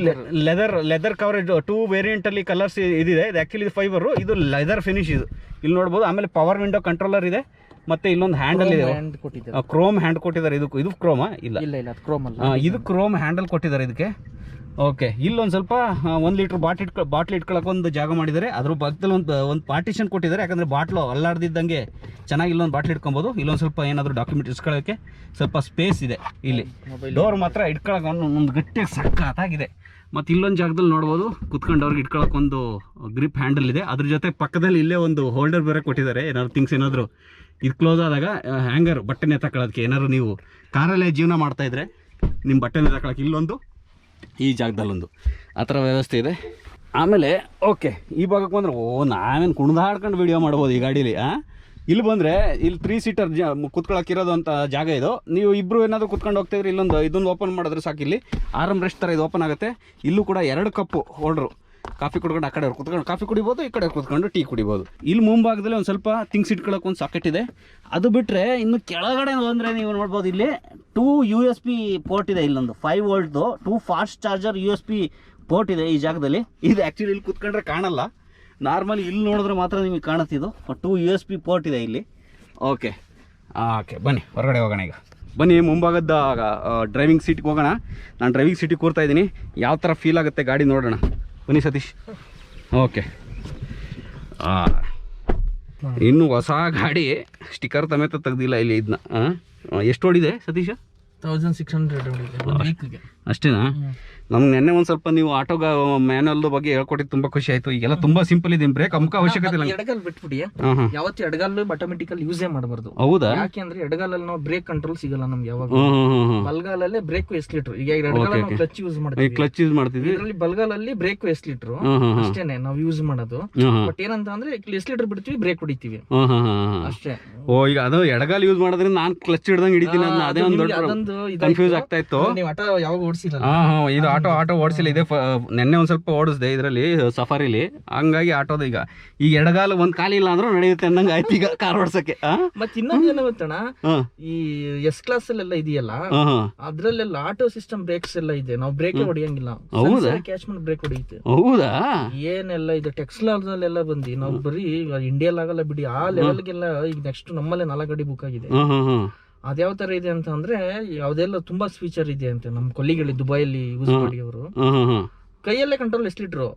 ಲೆದರ್ ಕವರೇಜ್ 2 ವೇರಿಯಂಟಲ್ಲಿ ಕಲರ್ಸ್ ಇದಿದೆ. ಇದು ಆ್ಯಕ್ಚುಲಿ ಫೈಬರು, ಇದು ಲೆದರ್ ಫಿನಿಶ್ ಇದು, ಇಲ್ಲಿ ನೋಡ್ಬೋದು. ಆಮೇಲೆ ಪವರ್ ವಿಂಡೋ ಕಂಟ್ರೋಲರ್ ಇದೆ, ಮತ್ತೆ ಇಲ್ಲೊಂದು ಹ್ಯಾಂಡಲ್ ಇದೆ, ಕ್ರೋಮ್ ಹ್ಯಾಂಡ್ ಕೊಟ್ಟಿದ್ದಾರೆ. ಇದು ಕ್ರೋಮಾ? ಇಲ್ಲ, ಇದು ಕ್ರೋಮ್ ಹ್ಯಾಂಡಲ್ ಕೊಟ್ಟಿದ್ದಾರೆ ಇದಕ್ಕೆ. ಓಕೆ, ಇಲ್ಲೊಂದು ಸ್ವಲ್ಪ 1 ಲೀಟ್ರ್ ಬಾಟ್ಲ್ ಇಟ್ಕೊಳ್ಳೋಕೆ ಒಂದು ಜಾಗ ಮಾಡಿದ್ದಾರೆ. ಅದ್ರ ಪಕ್ಕದಲ್ಲಿ ಒಂದು ಪಾರ್ಟಿಷನ್ ಕೊಟ್ಟಿದ್ದಾರೆ, ಯಾಕಂದರೆ ಬಾಟ್ಲು ಅಲ್ಲಾಡ್ದಿದ್ದಂಗೆ ಚೆನ್ನಾಗಿ ಇಲ್ಲೊಂದು ಬಾಟ್ಲ್ ಇಟ್ಕೊಬೋದು. ಇಲ್ಲೊಂದು ಸ್ವಲ್ಪ ಏನಾದರೂ ಡಾಕ್ಯುಮೆಂಟ್ ಇಟ್ಕೊಳ್ಳೋಕ್ಕೆ ಸ್ವಲ್ಪ ಸ್ಪೇಸ್ ಇದೆ. ಇಲ್ಲಿ ಡೋರ್ ಮಾತ್ರ ಇಟ್ಕೊಳ್ಳೋಕೆ ಒಂದು ಗಟ್ಟಿಯಾಗಿ ಸಕ್ಕತ್ತಾಗಿದೆ. ಮತ್ತು ಇಲ್ಲೊಂದು ಜಾಗದಲ್ಲಿ ನೋಡ್ಬೋದು, ಕುತ್ಕೊಂಡವ್ರಿಗೆ ಇಟ್ಕೊಳ್ಳೋಕೆ ಒಂದು ಗ್ರಿಪ್ ಹ್ಯಾಂಡಲ್ ಇದೆ. ಅದ್ರ ಜೊತೆ ಪಕ್ಕದಲ್ಲಿ ಇಲ್ಲೇ ಒಂದು ಹೋಲ್ಡರ್ ಬೇರೆ ಕೊಟ್ಟಿದ್ದಾರೆ. ಏನಾದ್ರು ಥಿಂಗ್ಸ್ ಏನಾದರೂ ಇದು ಕ್ಲೋಸ್ ಆದಾಗ ಹ್ಯಾಂಗರ್ ಬಟ್ಟೆನೆ ತಗೊಳ್ಳೋದಕ್ಕೆ, ಏನಾದ್ರು ನೀವು ಕಾರಲ್ಲೇ ಜೀವನ ಮಾಡ್ತಾಯಿದ್ರೆ ನಿಮ್ಮ ಬಟ್ಟೆನೆ ತಗೊಳ್ಳೋಕೆ ಇಲ್ಲೊಂದು, ಈ ಜಾಗದಲ್ಲೊಂದು, ಆ ಥರ ವ್ಯವಸ್ಥೆ ಇದೆ. ಆಮೇಲೆ ಓಕೆ, ಈ ಭಾಗಕ್ಕೆ ಬಂದರೆ ನಾವೇನು ಕುಣಿದಾಡ್ಕೊಂಡು ವೀಡಿಯೋ ಮಾಡ್ಬೋದು ಈ ಗಾಡೀಲಿ. ಇಲ್ಲಿ ಬಂದರೆ ಇಲ್ಲಿ 3 ಸೀಟರ್ ಕುತ್ಕೊಳ್ಳೋಕ್ಕಿರೋದು ಅಂತ ಜಾಗ ಇದು. ನೀವು ಇಬ್ಬರು ಏನಾದರೂ ಕುತ್ಕೊಂಡು ಹೋಗ್ತಾಯಿದ್ರೆ ಇದೊಂದು ಓಪನ್ ಮಾಡಿದ್ರೆ ಸಾಕು. ಇಲ್ಲಿ ಆರಾಮ್ ರೆಸ್ಟ್ ಥರ ಇದು ಓಪನ್ ಆಗುತ್ತೆ. ಇಲ್ಲೂ ಕೂಡ 2 ಕಪ್ಪು ಹೋಲ್ಡ್ರು, ಕಾಫಿ ಕುಡ್ಕೊಂಡು ಆ ಕಡೆ ಕುತ್ಕೊಂಡು ಕಾಫಿ ಕುಡಿಬೋದು, ಈ ಕಡೆ ಕುತ್ಕೊಂಡು ಟೀ ಕುಡಿಬೋದು. ಇಲ್ಲಿ ಮುಂಭಾಗದಲ್ಲಿ ಒಂದು ಸ್ವಲ್ಪ ಥಿಂಗ್ಸ್ ಇಟ್ಕೊಳ್ಳೋಕೆ ಒಂದು ಸಾಕೆಟ್ ಇದೆ. ಅದು ಬಿಟ್ಟರೆ ಇನ್ನು ಕೆಳಗಡೆ ಅಂದರೆ ನೀವು ನೋಡ್ಬೋದು, ಇಲ್ಲಿ 2 USB ಪೋರ್ಟ್ ಇದೆ. ಇಲ್ಲೊಂದು 5 ವೋಲ್ಟ್ದು 2 ಫಾಸ್ಟ್ ಚಾರ್ಜರ್ USB ಪೋರ್ಟ್ ಇದೆ ಈ ಜಾಗದಲ್ಲಿ. ಇದು ಆ್ಯಕ್ಚುಲಿ ಇಲ್ಲಿ ಕುತ್ಕೊಂಡ್ರೆ ಕಾಣಲ್ಲ, ನಾರ್ಮಲಿ ಇಲ್ಲಿ ನೋಡಿದ್ರೆ ಮಾತ್ರ ನಿಮಗೆ ಕಾಣುತ್ತಿದ್ದು. 2 USB ಪೋರ್ಟ್ ಇದೆ ಇಲ್ಲಿ. ಓಕೆ ಬನ್ನಿ ಹೊರಗಡೆ ಹೋಗೋಣ. ಈಗ ಬನ್ನಿ ಮುಂಭಾಗದ ಡ್ರೈವಿಂಗ್ ಸೀಟ್ಗೆ ಹೋಗೋಣ. ನಾನು ಡ್ರೈವಿಂಗ್ ಸೀಟಿಗೆ ಕೂರ್ತಾ ಇದ್ದೀನಿ, ಯಾವ ಥರ ಫೀಲ್ ಆಗುತ್ತೆ ಗಾಡಿ ನೋಡೋಣ. ಬನ್ನಿ ಸತೀಶ್. ಓಕೆ, ಇನ್ನು ಹೊಸ ಗಾಡಿ ಸ್ಟಿಕ್ಕರ್ ಸಮೇತ ತೆಗ್ದಿಲ್ಲ ಇಲ್ಲಿ. ಇದನ್ನ ಎಷ್ಟು ಓಡಿದೆ ಸತೀಶ? 1600 ಅಷ್ಟೇನಾ? ನಮ್ಗೆ ನೆನ್ನೆ ಒಂದು ಸ್ವಲ್ಪ ನೀವು ಆಟೋ ಮ್ಯಾನುವಲ್ ಬಗ್ಗೆ ಹೇಳ್ಕೊಟ್ಟಿದ್ದು ತುಂಬ ಖುಷಿ ಆಯ್ತು. ಈಗೆಲ್ಲ ತುಂಬಾ ಸಿಂಪಲ್ ಇದೆ, ಬ್ರೇಕ್ ಅಮುಕ ಅವಶ್ಯಕತೆ ಇಲ್ಲ. ಎಡಗಾಲ್ ಬಿಟ್ಬಿಡಿ, ಯಾವತ್ತು ಎಡಗಾಲು ಆಟೋಮೆಟಿಕಲ್ ಯೂಸೇ ಮಾಡಬಾರ್ದು. ಹೌದಾ? ಯಾಕೆಂದ್ರೆ ಎಡಗಾಲಲ್ಲಿ ನಾವು ಬ್ರೇಕ್ ಕಂಟ್ರೋಲ್ ಸಿಗಲ್ಲ ನಮ್ಗೆ ಯಾವಾಗ. ಬಲ್ಗಾಲಲ್ಲೇ ಬ್ರೇಕ್ ಎಸ್ಲಿಟ್ರು. ಈಗ ಎಡಗಾಲ ಕ್ಲಚ್ ಯೂಸ್ ಮಾಡ್ತೀವಿ, ಕ್ಲಚ್ ಯೂಸ್ ಮಾಡ್ತೀವಿ. ಇದರಲ್ಲಿ ಬಲ್ಗಾಲಲ್ಲಿ ಬ್ರೇಕ್ ಎಸ್ಲಿಟ್ರು ಅಷ್ಟೇನೆ ನಾವು ಯೂಸ್ ಮಾಡೋದು. ಬಟ್ ಏನಂತ ಅಂದ್ರೆ ಎಸ್ಲಿಟ್ರ್ ಬಿಡ್ತೀವಿ, ಬ್ರೇಕ್ ಹೊಡಿತೀವಿ ಅಷ್ಟೇ. ಈಗ ಅದು ಎಡಗಾಲ್ ಯೂಸ್ ಮಾಡೋದ್ರಿಂದ ನಾನು ಕ್ಲಚ್ ಹಿಡ್ದಂಗೆ ಹಿಡಿತೀನಿ. ಅದೇ ಒಂದು ಕನ್ಫ್ಯೂಸ್ ಆಗ್ತಾ ಇತ್ತು. ನೀವು ಆಟೋ ಯಾವಾಗ ಓಡಿಸಿಲ್ಲ? ಇದು ಆಟೋ ಓಡಿಸಿಲ್ಲ. ಇದೆ ನೆನ್ನೆ ಒಂದು ಸ್ವಲ್ಪ ಓಡಿಸಿದೆ ಇದರಲ್ಲಿ ಸಫಾರಿಲಿ, ಹಂಗಾಗಿ ಆಟೋದ ಈಗ ಎಡಗಾಲ ಒಂದು ಕಾಲಿಲ್ಲ ಅಂದ್ರೂ ನಡೆಯುತ್ತೆ ಅನ್ನಂಗೆ ಆಯ್ತು ಈಗ ಕಾರ್ ಓಡಿಸಕ್ಕೆ. ಮತ್ತೆ ಇನ್ನೊಂದು ಏನು ಗೊತ್ತಣ್ಣ, ಈ S ಕ್ಲಾಸ್ ಅಲ್ಲೆಲ್ಲ ಇದೆಯಲ್ಲ, ಅದ್ರಲ್ಲೆಲ್ಲ ಆಟೋ ಸಿಸ್ಟಮ್ ಬ್ರೇಕ್ಸ್ ಎಲ್ಲ ಇದೆ. ನಾವು ಬ್ರೇಕ್ ಹೊಡಿಯಂಗಿಲ್ಲ, ಕ್ಯಾಚ್ಮೆಂಟ್ ಬ್ರೇಕ್ ಹೊಡಿಯುತ್ತೆ. ಹೌದಾ? ಏನೆಲ್ಲ ಇದು ಟೆಕ್ಸ್ಲಾದಲ್ಲೆಲ್ಲ ಬಂದು ನಾವು ಬರೀ ಇಂಡಿಯಲ್ ಆಗಲ್ಲ ಬಿಡಿ, ಆ ಲೆವೆಲ್ಗೆಲ್ಲ ಈಗ ನೆಕ್ಸ್ಟ್ ನಮ್ಮಲ್ಲೇ 4 ಗಾಡಿ ಬುಕ್ ಆಗಿದೆ. ಅದ್ಯಾವ ತರ ಇದೆ ಅಂತ ಅಂದ್ರೆ, ಯಾವ್ದೆಲ್ಲ ತುಂಬಾ ಫೀಚರ್ ಇದೆ ಅಂತ. ನಮ್ಮ ಕೊಲ್ಲಿಗಳು ದುಬೈಯಲ್ಲಿ ಯೂಸ್ ಮಾಡಿ ಅವರು ಕೈಯಲ್ಲೇ ಕಂಟ್ರೋಲ್ ಎಸ್ಲಿಟ್ರು,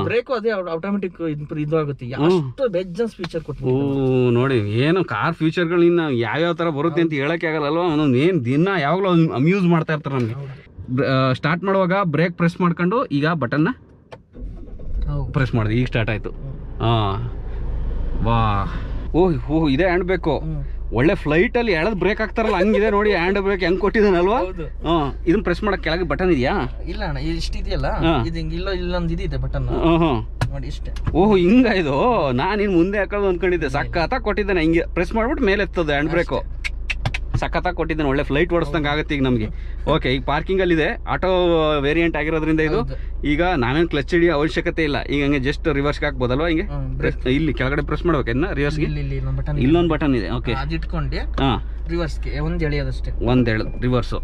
ಬ್ರೇಕು ಅದೇ ಆಟೋಮೆಟಿಕ್ ಇದು ಆಗುತ್ತೆ. ಅಷ್ಟು ಬೆಜ್ಜನ್ಸ್ ಫೀಚರ್ ಕೊಟ್ಟು ನೋಡಿ. ಏನು ಕಾರ್ ಫ್ಯೂಚರ್ಗಳು ಇನ್ನು ಯಾವ್ಯಾವ ತರ ಬರುತ್ತೆ ಅಂತ ಹೇಳಕ್ಕೆ ಆಗಲ್ಲ ಅಲ್ವಾ? ಒಂದೊಂದು ಏನು ದಿನ ಯಾವಾಗಲೂ ಅಮ್ಯೂಸ್ ಮಾಡ್ತಾ ಇರ್ತಾರೆ ನಮಗೆ. ಸ್ಟಾರ್ಟ್ ಮಾಡುವಾಗ ಬ್ರೇಕ್ ಪ್ರೆಸ್ ಮಾಡ್ಕೊಂಡು ಈಗ ಬಟನ್ನ ಪ್ರೆಸ್ ಮಾಡಿದೆ, ಈಗ ಸ್ಟಾರ್ಟ್ ಆಯ್ತು. ವಾ, ಓಹ್ ಇದೇ ಹ್ಯಾಂಡ್ ಬೇಕು. ಒಳ್ಳೆ ಫ್ಲೈಟ್ ಅಲ್ಲಿ ಎಳೆದ್ ಬ್ರೇಕ್ ಆಗ್ತಾರಲ್ಲ ಹಂಗಿದೆ ನೋಡಿ. ಹ್ಯಾಂಡ್ ಬ್ರೇಕ್ ಹೆಂಗ್ ಕೊಟ್ಟಿದ್ದಾನಲ್ವಾ? ಇದನ್ನ ಪ್ರೆಸ್ ಮಾಡಕ್ ಕೆಳಗೆ ಬಟನ್ ಇದೆಯಾ? ಇಲ್ಲ ಅಣ್ಣ, ಇಷ್ಟ ಇದೆಯಲ್ಲ, ಇಲ್ಲೊಂದು ಇದಿದೆ ಬಟನ್ ನೋಡಿ ಇಷ್ಟೇ. ಓಹ್ ಹಿಂಗ ಇದು? ನಾನು ಇನ್ನು ಮುಂದೆ ಹಾಕೋದು ಅನ್ಕೊಂಡಿದ್ದೆ. ಸಕ್ಕತ್ತಾಗಿ ಕೊಟ್ಟಿದ್ದಾನೆ, ಹಿಂಗೆ ಪ್ರೆಸ್ ಮಾಡ್ಬಿಟ್ಟು ಮೇಲೆ ಎತ್ತದ ಹ್ಯಾಂಡ್ ಬ್ರೇಕು. ಸಖತ್ತಾಗಿ ಕೊಟ್ಟಿದ್ದಾನೆ, ಒಳ್ಳೆ ಫ್ಲೈಟ್ ಓಡಿಸ್ದಂಗೆ ಆಗುತ್ತೆ ಈಗ ನಮಗೆ. ಓಕೆ, ಈಗ ಪಾರ್ಕಿಂಗಲ್ಲಿ ಇದೆ, ಆಟೋ ವೇರಿಯಂಟ್ ಆಗಿರೋದ್ರಿಂದ ಇದು. ಈಗ ನಾವೇನು ಕ್ಲಚ್ ಹಿಡಿಯೋ ಅವಶ್ಯಕತೆ ಇಲ್ಲ. ಈಗ ಹಂಗೆ ಜಸ್ಟ್ ರಿವರ್ಸ್ಗೆ ಹಾಕ್ಬೋದಲ್ವಾ? ಹಿಂಗೆ ಇಲ್ಲಿ ಕೆಳಗಡೆ ಪ್ರೆಸ್ ಮಾಡ್ಬೇಕು ಇದನ್ನ ರಿವರ್ಸ್ಗೆ. ಇಲ್ಲೊಂದು ಬಟನ್ ಇದೆ. ಓಕೆ, ಇಟ್ಕೊಂಡೆ ರಿವರ್ಸ್ಗೆ ಒಂದು ಎಳೆಯೋದಷ್ಟೇ, ಒಂದು ರಿವರ್ಸು.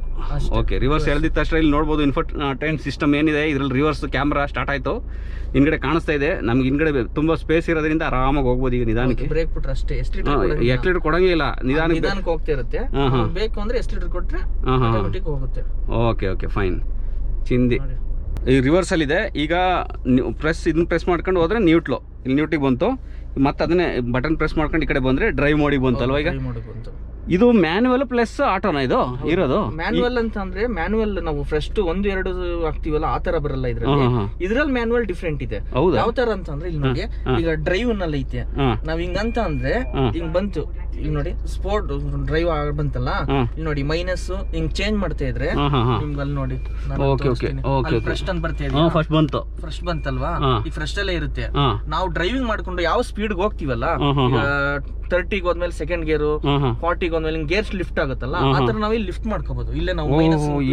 ಓಕೆ, ರಿವರ್ಸ್ ಎಳೆದಿದ್ದ ತಕ್ಷಣ ಇಲ್ಲಿ ನೋಡ್ಬೋದು ಇನ್ಫೋಟೈನ್ಮೆಂಟ್ ಸಿಸ್ಟಮ್ ಏನಿದೆ ಇದರಲ್ಲಿ. ರಿವರ್ಸ್ ಕ್ಯಾಮ್ರಾ ಸ್ಟಾರ್ಟ್ ಆಯಿತು, ಹಿಂದ್ಗಡೆ ಕಾಣಿಸ್ತಾ ಇದೆ ನಮ್ಗೆ. ಹಿಂದ್ಗಡೆ ತುಂಬ ಸ್ಪೇಸ್ ಇರೋದ್ರಿಂದ ಆರಾಮಾಗಿ ಹೋಗ್ಬೋದು. ಈಗ ನಿಧಾನಕ್ಕೆ ಬ್ರೇಕ್ ಬಿಟ್ರೆ ಅಷ್ಟೇ, ಎಕ್ಸ್ಲೀಟರ್ ಕೊಡಂಗೇ ಇಲ್ಲ, ನಿಧಾನಕ್ಕೆ ಹೋಗ್ತಾ ಇರುತ್ತೆ. ಬೇಕು ಅಂದ್ರೆ ಎಕ್ಸ್ಲೀಟರ್ ಕೊಟ್ರೆ ಆಟೋಮೆಟಿಕ್ ಹೋಗುತ್ತೆ. Okay fine. ಚಿಂದಿ ಈ ರಿವರ್ಸಲ್ಲಿದೆ. ಈಗ ಇದನ್ನ ಪ್ರೆಸ್ ಮಾಡ್ಕೊಂಡು ಹೋದರೆ ನ್ಯೂಟ್ಲು, ಇಲ್ಲಿ ನ್ಯೂಟಿಗೆ ಬಂತು. ಮತ್ತೆ ಅದನ್ನೇ ಬಟನ್ ಪ್ರೆಸ್ ಮಾಡ್ಕೊಂಡು ಈ ಕಡೆ ಬಂದರೆ ಡ್ರೈವ್ ಮೋಡಿಗೆ ಬಂತಲ್ವ. ಈಗ ಇದು ಮ್ಯಾನ್ಯುವಲ್ ಪ್ಲಸ್ ಆಟೋನ ಇದು ಇರೋದು? ಮ್ಯಾನ್ಯುವಲ್ ಅಂತ ಅಂದ್ರೆ ಮ್ಯಾನ್ಯುವಲ್ ನಾವು ಫಸ್ಟ್ 1-2 ಹಾಕ್ತಿವಲ್ಲ ಆ ತರ ಬರಲ್ಲ ಇದ್ರಲ್ಲಿ ಮ್ಯಾನ್ಯುವಲ್ ಡಿಫ್ರೆಂಟ್ ಇದೆ. ಯಾವ ತರ ಅಂತ ಅಂದ್ರೆ ಇಲ್ಲಿ ನೋಡಿ, ಈಗ ಡ್ರೈವ್ ನಲ್ಲಿ ಐತೆ, ನಾವ್ ಹಿಂಗಂತ ಅಂದ್ರೆ ಹಿಂಗ್ ಬಂತು, ಇಲ್ಲಿ ನೋಡಿ ಸ್ಪೋರ್ಟ್ ಡ್ರೈವ್ ಬಂತಲ್ಲ, ಇಲ್ಲಿ ನೋಡಿ ಮೈನಸ್ ಹಿಂಗ್ ಚೇಂಜ್ ಮಾಡ್ತಾ ಇದ್ರೆ ನಿಮ್ಗೆ ಅಲ್ಲಿ ನೋಡಿ ಫಸ್ಟ್ ಅಂತ ಬರ್ತಾ ಇದೆ. ಫಸ್ಟ್ ಬಂತಲ್ವಾ, ಈ ಫಸ್ಟ್ ಅಲ್ಲೇ ಇರುತ್ತೆ. ನಾವು ಡ್ರೈವಿಂಗ್ ಮಾಡ್ಕೊಂಡು ಯಾವ ಸ್ಪೀಡ್ ಹೋಗ್ತಿವಲ್ಲ, 30 ಹೋದ್ಮೇಲೆ ಸೆಕೆಂಡ್ ಗೇರ್, 40 ಹೋದ್ಮೇಲೆ ಗೇರ್ಸ್ ಲಿಫ್ಟ್ ಆಗುತ್ತಲ್ಲ, ಆತರ ನಾವು ಇಲ್ಲಿ ಲಿಫ್ಟ್ ಮಾಡ್ಕೋಬಹುದು. ಇಲ್ಲೇ ನಾವು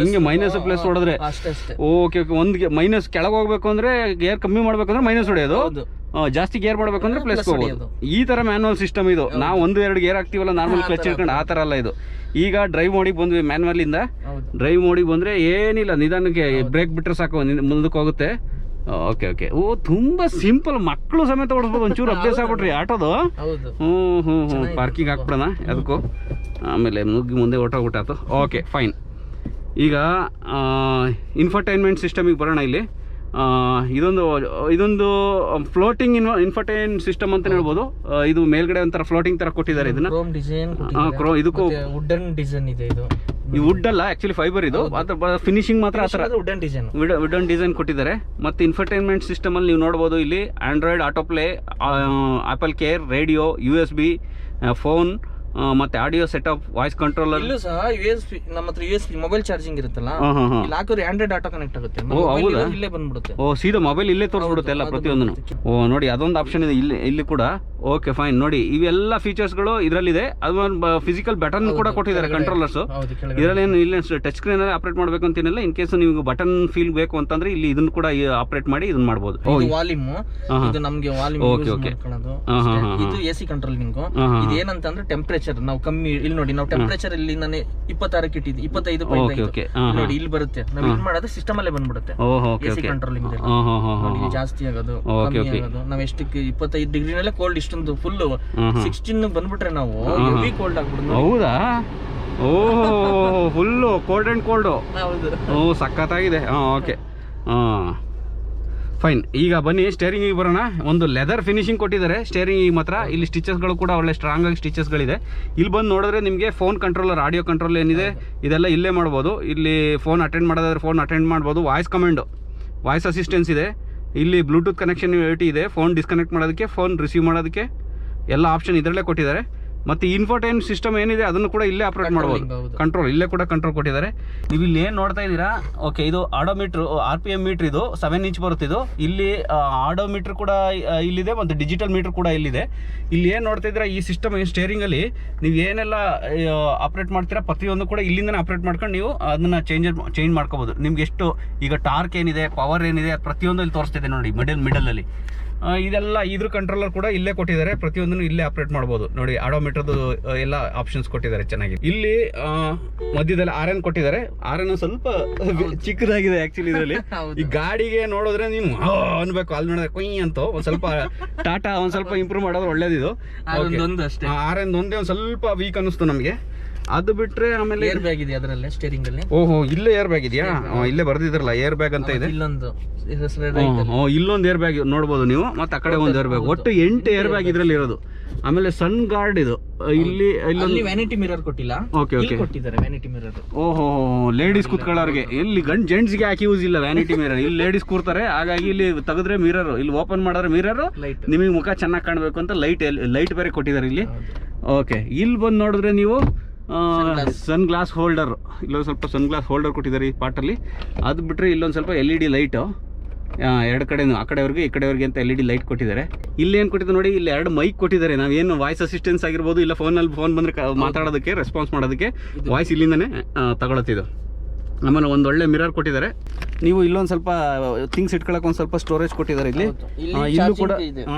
ಹಿಂಗೆ ಮೈನಸ್ ಪ್ಲಸ್ ಹೊಡೆದ್ರೆ ಅಷ್ಟೇ. Okay okay. ಒಂದು ಮೈನಸ್ ಕೆಳಗೆ ಹೋಗ್ಬೇಕು ಅಂದ್ರೆ ಗೇರ್ ಕಮ್ಮಿ ಮಾಡ್ಬೇಕಂದ್ರೆ ಮೈನಸ್ ಹೊಡೆಯೋದು, ಜಾಸ್ತಿ ಗೇರ್ ಮಾಡ್ಬೇಕಂದ್ರೆ ಪ್ಲಸ್ ಹೋಗೋದು. ಈ ತರ ಮ್ಯಾನುವಲ್ ಸಿಸ್ಟಮ್ ಇದು. ನಾವು 1-2 ಗೇರ್ ಹಾಕ್ತಿವಲ್ಲ ನಾರ್ಮಲ್ ಕ್ಲಚ್ ಹಿಡ್ಕೊಂಡು, ಆ ತರ ಅಲ್ಲ ಇದು. ಈಗ ಡ್ರೈವ್ ಮೋಡಿಗೆ ಬಂದ್ವಿ, ಮ್ಯಾನ್ಯುವಲ್ ಇಂದ ಡ್ರೈವ್ ಮೋಡಿಗೆ ಬಂದ್ರೆ ಏನಿಲ್ಲ, ನಿಧಾನಕ್ಕೆ ಬ್ರೇಕ್ ಬಿಟ್ರೆ ಸಾಕು, ಮುಂದಕ್ಕೆ ಹೋಗುತ್ತೆ. Okay okay. ಓ ತುಂಬಾ ಸಿಂಪಲ್, ಮಕ್ಕಳು ಸಮೇತ ಓಡಿಸ್ಬೋದು. ಒಂಚೂರು ಅಭ್ಯಾಸ ಆಗ್ಬಿಟ್ರಿ ಆಟೋದು. ಪಾರ್ಕಿಂಗ್ ಹಾಕ್ಬಿಡೋಣ ಅದಕ್ಕೂ, ಆಮೇಲೆ ಮುಂದೆ ಹೊಟ್ಟೋಗ್ಬಿಟ್ಟಾತು. Okay fine. ಈಗ ಇನ್ಫರ್ಟೈನ್ಮೆಂಟ್ ಸಿಸ್ಟಮಿಗೆ ಬರೋಣ. ಇಲ್ಲಿ ಇದೊಂದು ಫ್ಲೋಟಿಂಗ್ ಇನ್ಫರ್ಟೈನ್ ಸಿಸ್ಟಮ್ ಅಂತ ಹೇಳ್ಬೋದು. ಇದು ಮೇಲ್ಗಡೆ ಒಂಥರ ಫ್ಲೋಟಿಂಗ್ ತರ ಕೊಟ್ಟಿದ್ದಾರೆ. ಇದನ್ನ ಇದಕ್ಕೂ ವುಡನ್ ಡಿಸೈನ್ ಇದೆ. ಈ ವುಡ್ ಅಲ್ಲ, ಆಕ್ಚುಲಿ ಫೈಬರ್. ಇದು ಫಿನಿಶಿಂಗ್ ಮಾತ್ರ ಆ ಥರ ವುಡನ್ ಡಿಸೈನ್ ಕೊಟ್ಟಿದ್ದಾರೆ. ಮತ್ತು ಇನ್ಫರ್ಟೈನ್ಮೆಂಟ್ ಸಿಸ್ಟಮ್ ಅಲ್ಲಿ ನೀವು ನೋಡ್ಬೋದು, ಇಲ್ಲಿ Android auto play, apple care, radio, USB, phone, ಮತ್ತೆ ಆಡಿಯೋ ಸೆಟಪ್, ವಾಯ್ಸ್ ಕಂಟ್ರೋಲರ್. ಇಲ್ಲೂ ಸಹ USB, ನಮ್ಮ ಹತ್ರ USB ಮೊಬೈಲ್ ಚಾರ್ಜಿಂಗ್ ಇರುತ್ತಲ್ಲ, ಇಲ್ಲಿ ಹಾಕಿದ್ರೆ ಆಂಡ್ರಾಯ್ಡ್ ಆಟೋ ಕನೆಕ್ಟ್ ಆಗುತ್ತೆ. ಇಲ್ಲೇ ಬಂದ್ಬಿಡುತ್ತೆ. ಸೀದಾ ಮೊಬೈಲ್ ಇಲ್ಲೇ ತೋರಿಸ್ಬಿಡುತ್ತೆ ಎಲ್ಲ ಪ್ರತಿಯೊಂದನ್ನು. ನೋಡಿ ಅದೊಂದು ಆಪ್ಷನ್ ಇದೆ ಇಲ್ಲಿ ಕೂಡ. Okay fine. ನೋಡಿ ಇವೆಲ್ಲ ಫೀಚರ್ಸ್ಗಳು ಇದರಲ್ಲಿದೆ. ಅದು ಫಿಸಿಕಲ್ ಬಟನ್ ಕೂಡ ಕೊಟ್ಟಿದ್ದಾರೆ, ಕಂಟ್ರೋಲರ್ಸ್. ಇದರಲ್ಲಿ ಏನು ಇಲ್ಲ ಟಚ್ ಸ್ಕ್ರೀನ್ ಅಲ್ಲಿ ಆಪರೇಟ್ ಮಾಡಬೇಕು ಅಂತಿಲ್ಲ. ಇನ್ ಕೇಸ್ ನೀವು ಬಟನ್ ಫೀಲ್ ಬೇಕು ಅಂತಂದ್ರೆ ಇಲ್ಲಿ ಇದನ್ನ ಕೂಡ ಆಪರೇಟ್ ಮಾಡಿ ಇದನ್ನ ಮಾಡಬಹುದು. ವಾಲ್ಯೂಮ್, ಇದು ನಮಗೆ ವಾಲ್ಯೂಮ್ ಯೂಸ್ ಮಾಡ್ಕೊಳ್ಳೋದು. ಇದು AC ಕಂಟ್ರೋಲಿಂಗ್. ಇದು ಏನಂತಂದ್ರೆ ಟೆಂಪರೇಚರ್ ನಾವು ಕಮ್ಮಿ, ಇಲ್ಲಿ ನೋಡಿ ನಾವು ಟೆಂಪರೇಚರ್ ಇಲ್ಲಿ ನಾನು 26 ಇಟ್ಟಿದ್ದೆ, 25 ನೋಡಿ ಇಲ್ಲಿ ಬರುತ್ತೆ. ನಾವು ಇಲ್ಲಿ ಮಾಡೋದು ಸಿಸ್ಟಮ್ ಅಲ್ಲೇ ಬಂದ್ಬಿಡುತ್ತೆ. AC ಕಂಟ್ರೋಲಿಂಗ್ ನೋಡಿ ಜಾಸ್ತಿ ಆಗೋದು, ಕಮ್ಮಿ ಆಗೋದು. ನಾವು ಎಷ್ಟಕ್ಕೆ 25 ಡಿಗ್ರಿನಲ್ಲೇ ಕೋಲ್ಡ್, ಇಷ್ಟೊಂದು ಫುಲ್ 16 ಬಂದ್ಬಿಟ್ರೆ ನಾವು ಹೆವಿ ಕೋಲ್ಡ್ ಆಗ್ಬಿಡುತ್ತೆ. ಹೌದಾ? Full cold and cold. ಸಖತ್ತಾಗಿದೆ. Okay fine. ಈಗ ಬನ್ನಿ ಸ್ಟೇರಿಂಗಿಗೆ ಬರೋಣ. ಒಂದು ಲೆದರ್ ಫಿನಿಶಿಂಗ್ ಕೊಟ್ಟಿದ್ದಾರೆ ಸ್ಟೇರಿಂಗಿಗೆ ಮಾತ್ರ. ಇಲ್ಲಿ ಸ್ಟಿಚಸ್ಗಳು ಕೂಡ ಒಳ್ಳೆ ಸ್ಟ್ರಾಂಗ್ ಆಗಿ ಸ್ಟಿಚಸ್ಗಳಿದೆ. ಇಲ್ಲಿ ಬಂದು ನೋಡಿದ್ರೆ ನಿಮಗೆ ಫೋನ್ ಕಂಟ್ರೋಲರ್, ಆಡಿಯೋ ಕಂಟ್ರೋಲ್ ಏನಿದೆ ಇದೆಲ್ಲ ಇಲ್ಲೇ ಮಾಡ್ಬೋದು. ಇಲ್ಲಿ ಫೋನ್ ಅಟೆಂಡ್ ಮಾಡೋದಾದ್ರೆ ಫೋನ್ ಅಟೆಂಡ್ ಮಾಡ್ಬೋದು. ವಾಯ್ಸ್ ಕಮೆಂಡು, ವಾಯ್ಸ್ ಅಸಿಸ್ಟೆನ್ಸ್ ಇದೆ. ಇಲ್ಲಿ ಬ್ಲೂಟೂತ್ ಕನೆಕ್ಷನಿಟಿ ಇದೆ, ಫೋನ್ ಡಿಸ್ಕನೆಕ್ಟ್ ಮಾಡೋದಕ್ಕೆ, ಫೋನ್ ರಿಸೀವ್ ಮಾಡೋದಕ್ಕೆ ಎಲ್ಲ ಆಪ್ಷನ್ ಇದರಲ್ಲೇ ಕೊಟ್ಟಿದ್ದಾರೆ. ಮತ್ತು ಇನ್ಫೋಟೈನ್ ಸಿಸ್ಟಮ್ ಏನಿದೆ ಅದನ್ನು ಕೂಡ ಇಲ್ಲೇ ಆಪ್ರೇಟ್ ಮಾಡ್ಬೋದು. ಕಂಟ್ರೋಲ್ ಇಲ್ಲೇ ಕೂಡ ಕಂಟ್ರೋಲ್ ಕೊಟ್ಟಿದ್ದಾರೆ. ನೀವು ಇಲ್ಲಿ ಏನು ನೋಡ್ತಾ ಇದ್ದೀರಾ, ಓಕೆ ಇದು ಆಡೋಮೀಟ್ರ್, RPM ಮೀಟ್ರ್. ಇದು 7 ಇಂಚ್ ಬರುತ್ತೆ. ಇದು ಇಲ್ಲಿ ಆಡೋಮೀಟ್ರ್ ಕೂಡ ಇಲ್ಲಿದೆ ಮತ್ತು ಡಿಜಿಟಲ್ ಮೀಟ್ರ್ ಕೂಡ ಇಲ್ಲಿದೆ. ಇಲ್ಲಿ ಏನು ನೋಡ್ತಾ ಇದ್ದೀರಾ, ಈ ಸಿಸ್ಟಮ್ ಸ್ಟೇರಿಂಗಲ್ಲಿ ನೀವು ಏನೆಲ್ಲ ಆಪ್ರೇಟ್ ಮಾಡ್ತೀರಾ ಪ್ರತಿಯೊಂದು ಕೂಡ ಇಲ್ಲಿಂದನೇ ಆಪ್ರೇಟ್ ಮಾಡ್ಕೊಂಡು ನೀವು ಅದನ್ನು ಚೇಂಜ್ ಮಾಡ್ಕೋಬೋದು. ನಿಮ್ಗೆ ಎಷ್ಟು ಈಗ ಟಾರ್ಕ್ ಏನಿದೆ, ಪವರ್ ಏನಿದೆ, ಪ್ರತಿಯೊಂದು ಇಲ್ಲಿ ತೋರಿಸ್ತಿದೆ ನೋಡಿ ಮಿಡಲಲ್ಲಿ. ಇದೆಲ್ಲ ಇದ್ರ ಕಂಟ್ರೋಲರ್ ಕೂಡ ಇಲ್ಲೇ ಕೊಟ್ಟಿದ್ದಾರೆ. ಪ್ರತಿಯೊಂದನ್ನು ಇಲ್ಲೇ ಆಪ್ರೇಟ್ ಮಾಡ್ಬೋದು. ನೋಡಿ ಆಡೋಮೀಟರ್ದು ಎಲ್ಲ ಆಪ್ಷನ್ಸ್ ಕೊಟ್ಟಿದ್ದಾರೆ ಚೆನ್ನಾಗಿ. ಇಲ್ಲಿ ಮಧ್ಯದಲ್ಲಿ RN ಕೊಟ್ಟಿದ್ದಾರೆ. RN ಸ್ವಲ್ಪ ಚಿಕ್ಕದಾಗಿದೆ ಆಕ್ಚುಲಿ ಇದರಲ್ಲಿ. ಈ ಗಾಡಿಗೆ ನೋಡಿದ್ರೆ ನೀವು ಅನ್ಬೇಕು, ಅಲ್ಲಿ ನೋಡಿದ್ರೆ ಕೊಯ್ ಅಂತ ಒಂದು ಸ್ವಲ್ಪ ಟಾಟಾ ಒಂದು ಸ್ವಲ್ಪ ಇಂಪ್ರೂವ್ ಮಾಡೋದು ಒಳ್ಳೇದಿದು. RN ಒಂದೇ ಒಂದು ಸ್ವಲ್ಪ ವೀಕ್ ಅನ್ನಿಸ್ತು ನಮಗೆ. ಅದು ಬಿಟ್ರೆ ಆಮೇಲೆ ಏರ್ ಬ್ಯಾಗ್ ಇದೆ ಅದರಲ್ಲೇ ಸ್ಟೇರಿಂಗ್ ಅಲ್ಲಿ. ಓಹೋ, ಇಲ್ಲೇ ಏರ್ ಬ್ಯಾಗ್ ಇದೆಯಾ? ಇಲ್ಲೇ ಬರ್ದಿದ್ರಲ್ಲ ಏರ್ ಬ್ಯಾಗ್ ಅಂತ ಇದೆ. ಇಲ್ಲೊಂದು ಏರ್ ಬ್ಯಾಗ್ ನೋಡ್ಬೋದು ನೀವು, ಮತ್ತೆ ಆ ಕಡೆ ಒಂದು ಏರ್ ಬ್ಯಾಗ್. ಒಟ್ಟು 8 ಏರ್ ಬ್ಯಾಗ್ ಇದ್ರಲ್ಲಿ ಇರೋದು. ಆಮೇಲೆ ಸನ್ ಗಾರ್ಡ್ ಇದು. ಇಲ್ಲಿ ವ್ಯಾನಿಟಿ ಮಿರರ್ ಕೊಟ್ಟಿಲ್ಲ. ಓಕೆ ಕೊಟ್ಟಿದ್ದಾರೆ ವ್ಯಾನಿಟಿ ಮಿರರ್. ಓಹೋ, ಲೇಡೀಸ್ ಕೂತ್ಕೊಳ್ಳೋರಿಗೆ. ಇಲ್ಲಿ ಜೆಂಟ್ಸ್ಗೆ ಯಾಕೆ ಯೂಸ್ ಇಲ್ಲ ವ್ಯಾನಿಟಿ ಮಿರರ್. ಇಲ್ಲಿ ಲೇಡೀಸ್ ಕೂರ್ತಾರೆ, ಹಾಗಾಗಿ ಇಲ್ಲಿ ತೆಗೆದ್ರೆ ಮಿರರ್, ಇಲ್ಲಿ ಓಪನ್ ಮಾಡಿದ್ರೆ ಮಿರರ್, ನಿಮಗೆ ಮುಖ ಚೆನ್ನಾಗಿ ಕಾಣಬೇಕು ಅಂತ ಲೈಟ್ ಬೇರೆ ಕೊಟ್ಟಿದ್ದಾರೆ ಇಲ್ಲಿ. ಓಕೆ, ಇಲ್ಲಿ ಬಂದು ನೋಡಿದ್ರೆ ನೀವು ಸನ್ ಗ್ಲಾಸ್ ಹೋಲ್ಡರ್, ಇಲ್ಲೊಂದು ಸ್ವಲ್ಪ ಸನ್ ಗ್ಲಾಸ್ ಹೋಲ್ಡರ್ ಕೊಟ್ಟಿದ್ದಾರೆ ಈ ಪಾರ್ಟಲ್ಲಿ. ಅದು ಬಿಟ್ಟರೆ ಇಲ್ಲೊಂದು ಸ್ವಲ್ಪ LED ಲೈಟು, ಎರಡು ಕಡೆನೂ, ಆ ಕಡೆಯವ್ರಿಗೆ ಈ ಕಡೆಯವ್ರಿಗೆ ಅಂತ LED ಲೈಟ್ ಕೊಟ್ಟಿದ್ದಾರೆ. ಇಲ್ಲಿ ಏನು ಕೊಟ್ಟಿದ್ದಾರೆ ನೋಡಿ, ಇಲ್ಲಿ 2 ಮೈಕ್ ಕೊಟ್ಟಿದ್ದಾರೆ. ನಾವೇನು ವಾಯ್ಸ್ ಅಸಿಸ್ಟೆನ್ಸ್ ಆಗಿರ್ಬೋದು, ಇಲ್ಲ ಫೋನ್ ಬಂದರೆ ಮಾತಾಡೋದಕ್ಕೆ, ರೆಸ್ಪಾನ್ಸ್ ಮಾಡೋದಕ್ಕೆ ವಾಯ್ಸ್ ಇಲ್ಲಿಂದನೇ ತಗೊಳತ್ತಿದ್ದು. ಆಮೇಲೆ ಒಂದು ಒಳ್ಳೆ ಮಿರರ್ ಕೊಟ್ಟಿದ್ದಾರೆ. ನೀವು ಇಲ್ಲೊಂದು ಸ್ವಲ್ಪ ಥಿಂಗ್ಸ್ ಇಟ್ಕೊಳ್ಳೋಕೆ ಒಂದು ಸ್ವಲ್ಪ ಸ್ಟೋರೇಜ್ ಕೊಟ್ಟಿದ್ದಾರೆ. ಇಲ್ಲೂ ಕೂಡ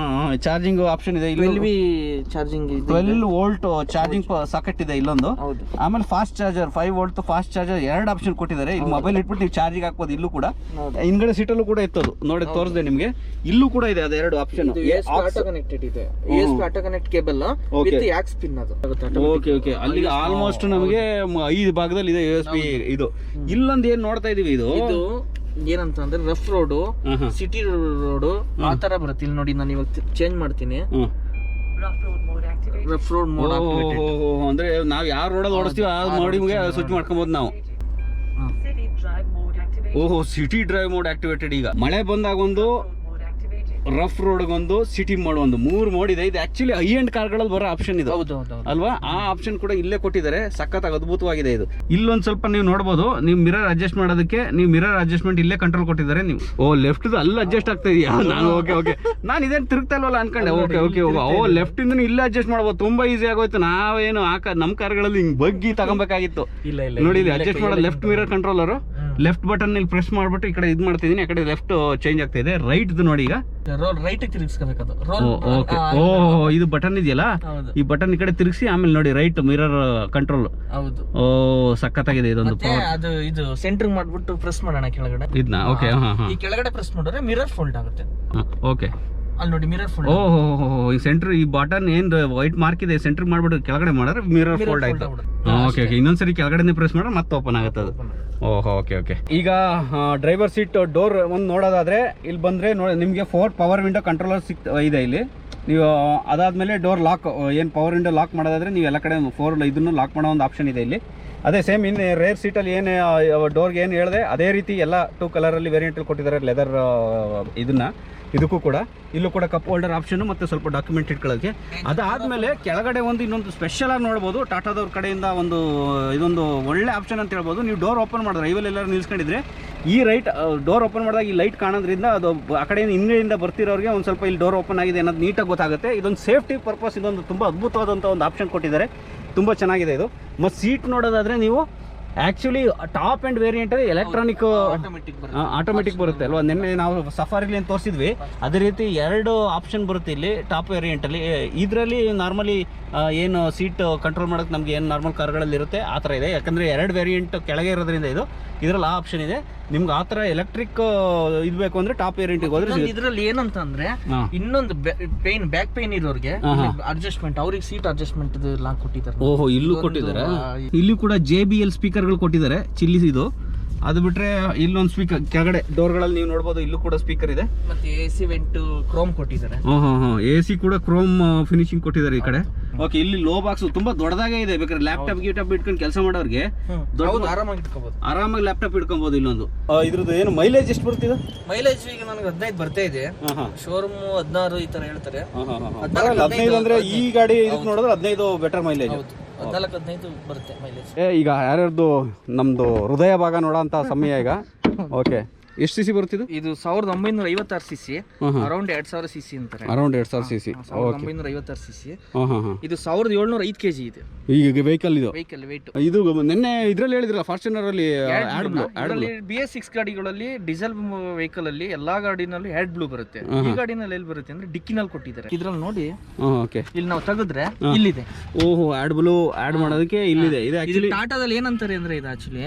ಚಾರ್ಜಿಂಗ್ ಆಪ್ಷನ್ ಇದೆ. 12 ವೋಲ್ಟ್ ಚಾರ್ಜಿಂಗ್ ಸಾಕೆಟ್ ಇದೆ ಇಲ್ಲೊಂದು. ಆಮೇಲೆ fast charger, 5 volt fast charger 2 option ಕೊಟ್ಟಿದ್ದಾರೆ. ಇಲ್ಲಿ ಮೊಬೈಲ್ ಇಟ್ಬಿಟ್ಟು ನೀವು ಚಾರ್ಜಿಂಗ್ ಹಾಕ್ಬೋದು. ಇಲ್ಲೂ ಕೂಡ ಹಿಂದ್ಗಡೆ ಸೀಟಲ್ಲೂ ಕೂಡ ಇತ್ತದು ನೋಡಿ ತೋರಿಸಿದೆ ನಿಮಗೆ. ಇಲ್ಲೂ ಕೂಡ ಇದೆ ಅದು 2 ಆಪ್ಷನ್. Cable okay. ಅಲ್ಲಿಗೆ ಆಲ್ಮೋಸ್ಟ್ ನಮಗೆ 5 ಭಾಗದಲ್ಲಿ ಇದೆ USB. ಇದು ಇಲ್ಲೊಂದು ಏನ್ ನೋಡ್ತಾ ಇದೀವಿ, ಇದು ಏನಂತ ಅಂದ್ರೆ ರಫ್ ರೋಡು, ಸಿಟಿ ರೋಡು ಆ ತರ ಬರುತ್ತೆ. ಇಲ್ಲಿ ನೋಡಿ ನಾನು ಇವಾಗ ಚೇಂಜ್ ಮಾಡ್ತೀನಿ. ರಫ್ ರೋಡ್ ಮೋಡ್ ಅಂದ್ರೆ ನಾವ್ ಯಾವ ರೋಡಲ್ಲಿ ಓಡಿಸ್ತೀವಿ ಆ ಮೋಡಿಗೆ ಸ್ವಿಚ್ ಮಾಡ್ಕೊಬಹುದು ನಾವು. ಓಹೋ, ಸಿಟಿ ಡ್ರೈವ್ ಮೋಡ್ ಆಕ್ಟಿವೇಟೆಡ್. ಈಗ ಮಳೆ ಬಂದಾಗ ಒಂದು, ರಫ್ ರೋಡ್ಗೊಂದು, ಸಿಟಿ ಮೋಡ್ ಒಂದು, 3 ಮೋಡ್ ಇದೆ. ಇದು ಆಕ್ಚುಲಿ ಹೈ ಎಂಡ್ ಕಾರ್ಗಳಲ್ಲಿ ಬರೋ ಆಪ್ಷನ್ ಇದು ಅಲ್ವಾ? ಆ ಆಪ್ಷನ್ ಕೂಡ ಇಲ್ಲೇ ಕೊಟ್ಟಿದ್ದಾರೆ. ಸಖತ್ತಾಗಿ ಅದ್ಭುತವಾಗಿದೆ ಇದು. ಇಲ್ಲೊಂದ್ ಸ್ವಲ್ಪ ನೀವು ನೋಡಬಹುದು, ನೀವು ಮಿರರ್ ಅಡ್ಜಸ್ಟ್ ಮಾಡೋದಕ್ಕೆ ನೀವು ಮಿರರ್ ಅಡ್ಜಸ್ಟ್ಮೆಂಟ್ ಇಲ್ಲೇ ಕಂಟ್ರೋಲ್ ಕೊಟ್ಟಿದ್ದಾರೆ. ನೀವು ಲೆಫ್ಟ್ ಅಲ್ಲಿ ಅಡ್ಜಸ್ಟ್ ಆಗ್ತಾ ಇದೆಯಾ? ನಾನು ಓಕೆ ನಾನು ಇದೇನು ತಿರುಗ್ತಾ ಇಲ್ವಲ್ಲ ಅನ್ಕೊಂಡೆ. ಓಕೆ ಲೆಫ್ಟ್ ಇಂದ ಇಲ್ಲೇ ಅಡ್ಜಸ್ಟ್ ಮಾಡ್ಬೋದು. ತುಂಬಾ ಈಸಿ ಆಗೋಯ್ತು. ನಾವೇನು ನಮ್ಮ ಕಾರ್ಗಳಲ್ಲಿ ಹಿಂಗ್ ಬಗ್ಗಿ ತಗೊಬೇಕಾಗಿತ್ತು. ನೋಡಿ ಇಲ್ಲಿ ಅಡ್ಜಸ್ಟ್ ಮಾಡೋದು left mirror controller. Left button ಇಲ್ಲಿ ಪ್ರೆಸ್ ಮಾಡ್ಬಿಟ್ಟು ಈ ಕಡೆ ಇದು ಮಾಡ್ತಿದ್ದೀನಿ. ಆ ಕಡೆ ಲೆಫ್ಟ್ ಚೇಂಜ್ ಆಗ್ತಾ ಇದೆ. ರೈಟ್ ನೋಡಿ, ಈಗ ರೈಟ್ ತಿರುಗಿಸ್ಕೋಬೇಕು. ಇದು ಬಟನ್ ಇದೆಯಲ್ಲ, ಈ ಬಟನ್ ಈ ಕಡೆ ತಿರುಗಿಸಿ ಆಮೇಲೆ ನೋಡಿ ರೈಟ್ ಮಿರರ್ ಕಂಟ್ರೋಲ್. ಹೌದು. ಸಖತ್ತಾಗಿದೆ ಇದೊಂದು. ಅದು ಇದು ಸೆಂಟರ್ ಮಾಡ್ಬಿಟ್ಟು ಪ್ರೆಸ್ ಮಾಡೋಣ ಕೆಳಗಡೆ ಇದನ್ನ. ಓಕೆ, ಈ ಕೆಳಗಡೆ ಪ್ರೆಸ್ ಮಾಡಿದ್ರೆ ಮಿರರ್ ಫೋಲ್ಡ್ ಆಗುತ್ತೆ. ಓಕೆ, ಅಲ್ಲಿ ನೋಡಿ ಮಿರರ್ ಫೋಲ್ಡ್. ಈ ಸೆಂಟರ್, ಈ ಬಟನ್ ಏನ್ ವೈಟ್ ಮಾರ್ಕ್ ಇದೆ ಸೆಂಟರ್ ಮಾಡ್ಬಿಟ್ಟು ಕೆಳಗಡೆ ಮಾಡಿದ್ರೆ ಮಿರರ್ ಫೋಲ್ಡ್ ಆಯ್ತು. ಓಕೆ, ಇನ್ನೊಂದ್ಸರಿ ಕೆಳಗಡೆ ಪ್ರೆಸ್ ಮಾಡಿದ್ರೆ ಮತ್ತೆ ಓಪನ್ ಆಗುತ್ತೆ ಅದು. ಓಕೆ. ಈಗ ಡ್ರೈವರ್ ಸೀಟ್ ಡೋರ್ ಒಂದು ನೋಡೋದಾದ್ರೆ ಇಲ್ಲಿ ಬಂದ್ರೆ ನಿಮಗೆ 4 ಪವರ್ ವಿಂಡೋ ಕಂಟ್ರೋಲರ್ ಇದೆ ಇಲ್ಲಿ. ನೀವು ಅದಾದ್ಮೇಲೆ ಡೋರ್ ಲಾಕ್, ಏನು ಪವರ್ ವಿಂಡೋ ಲಾಕ್ ಮಾಡೋದಾದ್ರೆ ನೀವು ಎಲ್ಲ ಕಡೆ 4 ಇದನ್ನು ಲಾಕ್ ಮಾಡೋ ಒಂದು ಆಪ್ಷನ್ ಇದೆ ಇಲ್ಲಿ. ಅದೇ ಸೇಮ್ ಇನ್ನು ರೇರ್ ಸೀಟಲ್ಲಿ ಏನು ಡೋರ್ಗೆ ಏನು ಹೇಳಿದೆ ಅದೇ ರೀತಿ ಎಲ್ಲ 2 ಕಲರಲ್ಲಿ ವೇರಿಯಂಟಲ್ಲಿ ಕೊಟ್ಟಿದ್ದಾರೆ ಲೆದರ್ ಇದನ್ನ. ಇದಕ್ಕೂ ಕೂಡ ಇಲ್ಲೂ ಕೂಡ ಕಪ್ ಹೋಲ್ಡರ್ ಆಪ್ಷನ್ ಮತ್ತು ಸ್ವಲ್ಪ ಡಾಕ್ಯುಮೆಂಟ್ ಇಟ್ಕೊಳ್ಳೋಕ್ಕೆ. ಅದಾದಮೇಲೆ ಕೆಳಗಡೆ ಒಂದು ಇನ್ನೊಂದು ಸ್ಪೆಷಲ್ ಆಗಿ ನೋಡ್ಬೋದು, ಟಾಟಾದವ್ರ ಕಡೆಯಿಂದ ಇದೊಂದು ಒಳ್ಳೆ ಆಪ್ಷನ್ ಅಂತ ಹೇಳ್ಬೋದು. ನೀವು ಡೋರ್ ಓಪನ್ ಮಾಡಿದ್ರೆ ಐವಲ್ಲಿ ಎಲ್ಲರೂ ನಿಲ್ಸ್ಕೊಂಡಿದ್ರೆ ಈ ರೈಟ್ ಡೋರ್ ಓಪನ್ ಮಾಡಿದಾಗ ಈ ಲೈಟ್ ಕಾಣೋದ್ರಿಂದ ಅದು ಆ ಕಡೆಯಿಂದ ಹಿಂದಿನಿಂದ ಬರ್ತಿರೋರಿಗೆ ಒಂದು ಸ್ವಲ್ಪ ಇಲ್ಲಿ ಡೋರ್ ಓಪನ್ ಆಗಿದೆ ಅನ್ನೋದು ನೀಟಾಗಿ ಗೊತ್ತಾಗುತ್ತೆ. ಇದೊಂದು ಸೇಫ್ಟಿ ಪರ್ಪಸ್ ಇದೊಂದು ತುಂಬ ಅದ್ಭುತವಾದಂಥ ಒಂದು ಆಪ್ಷನ್ ಕೊಟ್ಟಿದ್ದಾರೆ. ತುಂಬ ಚೆನ್ನಾಗಿದೆ ಇದು. ಮತ್ತು ಸೀಟ್ ನೋಡೋದಾದರೆ ನೀವು actually top end variant electronic automatic ಬರುತ್ತೆ ಅಲ್ವಾ? ನಿನ್ನೆ ನಾವು ಸಫಾರಿಲಿ ಏನು ತೋರಿಸಿದ್ವಿ ಅದೇ ರೀತಿ 2 ಆಪ್ಷನ್ ಬರುತ್ತೆ ಇಲ್ಲಿ ಟಾಪ್ ವೇರಿಯಂಟಲ್ಲಿ. ಇದರಲ್ಲಿ ನಾರ್ಮಲಿ ಏನು ಸೀಟ್ ಕಂಟ್ರೋಲ್ ಮಾಡೋಕ್ಕೆ ನಮಗೆ ಏನು ನಾರ್ಮಲ್ ಕಾರ್ಗಳಲ್ಲಿ ಇರುತ್ತೆ ಆ ಥರ ಇದೆ. ಯಾಕಂದರೆ 2 ವೇರಿಯಂಟ್ ಕೆಳಗೆ ಇರೋದ್ರಿಂದ ಇದರಲ್ಲಿ ಆ ಆಪ್ಷನ್ ಇದೆ. ನಿಮ್ಗೆ ಆ ಥರ ಎಲೆಕ್ಟ್ರಿಕ್ ಇದು ಬೇಕು ಅಂದರೆ ಟಾಪ್ ವೇರಿಯಂಟಿಗೆ ಹೋದ್ರೆ ಇದರಲ್ಲಿ ಏನಂತ ಅಂದರೆ ಇನ್ನೊಂದು ಬ್ಯಾಕ್ ಪೇನ್ ಇರೋರಿಗೆ ಅಡ್ಜಸ್ಟ್ಮೆಂಟ್, ಅವ್ರಿಗೆ ಸೀಟ್ ಅಡ್ಜಸ್ಟ್ಮೆಂಟ್ ಲಾಕ್ ಕೊಟ್ಟಿದ್ದಾರೆ. ಓಹೋ, ಇಲ್ಲೂ ಕೊಟ್ಟಿದ್ದಾರೆ. ಇಲ್ಲಿ ಕೂಡ JBL ಸ್ಪೀಕರ್ಗಳು ಕೊಟ್ಟಿದ್ದಾರೆ, ಚಿಲ್ಲಿಸ್ ಇದು. ಅದು ಬಿಟ್ರೆ ಇಲ್ಲೊಂದು ಸ್ಪೀಕರ್ ಕೆಳಗಡೆ ಡೋರ್ಗಳಲ್ಲಿ ನೀವು ನೋಡಬಹುದು, ಇಲ್ಲೂ ಕೂಡ ಸ್ಪೀಕರ್ ಇದೆ. ಮತ್ತೆ AC ವೆಂಟ್ ಕ್ರೋಮ್ ಕೊಟ್ಟಿದ್ದಾರೆ. AC ಕೂಡ ಕ್ರೋಮ್ ಫಿನಿಶಿಂಗ್ ಕೊಟ್ಟಿದ್ದಾರೆ ಈ ಕಡೆ. ಓಕೆ, ಇಲ್ಲಿ ಲೋ ಬಾಕ್ಸ್ ತುಂಬಾ ದೊಡ್ಡದಾಗೆ ಇದೆ. ಬೇಕಾದ್ರೆ ಲ್ಯಾಪ್ಟಾಪ್ ಇಟ್ಕೊಂಡು ಕೆಲಸ ಮಾಡೋರಿಗೆ ಆರಾಮಾಗಿ ಲ್ಯಾಪ್ಟಾಪ್ ಇಟ್ಕೊಬಹುದು. ಇಲ್ಲೊಂದು ಇದ್ರದ್ದು ಏನು ಮೈಲೇಜ್ ಎಷ್ಟು ಬರ್ತಿದೆ? ಮೈಲೇಜ್ ಈಗ ನನಗೆ 15 ಬರ್ತಾ ಇದೆ. ಶೋರೂಮ್ 16 ಈ ತರ ಹೇಳ್ತಾರೆ. 15 ಅಂದ್ರೆ ಈ ಗಾಡಿ ನೋಡಿದ್ರೆ 15 ಬೆಟರ್ ಮೈಲೇಜ್. 14-15 ಬರುತ್ತೆ ಮೈಲೇಜ್. ಈಗ ಯಾರ್ಯಾರ್ದು ನಮ್ದು ಹೃದಯ ಭಾಗ ನೋಡೋಂಥ ಸಮಯ ಈಗ. ಓಕೆ, ಎಷ್ಟು ಸಿಸಿ ಬರುತ್ತಿದ್ದು? ಇದು 1956 ಸಿಸಿ, ಅರೌಂಡ್ 2000 ಸಿಸಿ ಅಂತಾರೆ. Around 2000 CC, 1956 CC. ಇದು 1705 ಕೆಜಿ ಇದೆ ಈಗ ವೆಹಿಕಲ್. ಇದು ವೆಹಿಕಲ್ ವೇಟ್. ಇದು ನಿನ್ನೆ ಇದ್ರಲ್ಲಿ ಹೇಳಿದ್ರಲ್ಲ ಫಾರ್ಚುನರ್ ಅಲ್ಲಿ BS6 ಗಾಡಿಗಳಲ್ಲಿ ಡೀಸೆಲ್ ವೆಹಿಕಲ್ ಅಲ್ಲಿ ಎಲ್ಲಾ ಗಾಡಿನಲ್ಲಿ ಹ್ಯಾಡ್ ಬ್ಲೂ ಬರುತ್ತೆ. ಈ ಗಾಡಿನಲ್ಲಿ ಎಲ್ಲಿ ಬರುತ್ತೆ ಅಂದ್ರೆ ಡಿಕ್ಕಿನಲ್ಲಿ ಕೊಟ್ಟಿದ್ದಾರೆ. ಇದ್ರಲ್ಲಿ ನೋಡಿ, ಇಲ್ಲಿ ನಾವು ತೆಗೆದ್ರೆ ಇಲ್ಲಿದೆ. ಓಹೋ, ಹ್ಯಾಡ್ ಬ್ಲೂ ಆಡ್ ಮಾಡೋದಕ್ಕೆ ಇಲ್ಲಿದೆ. ಇದು ಆಕ್ಚುಲಿ ಟಾಟಾದಲ್ಲಿ ಏನಂತಾರೆ ಅಂದ್ರೆ ಇದು ಆಕ್ಚುಲಿ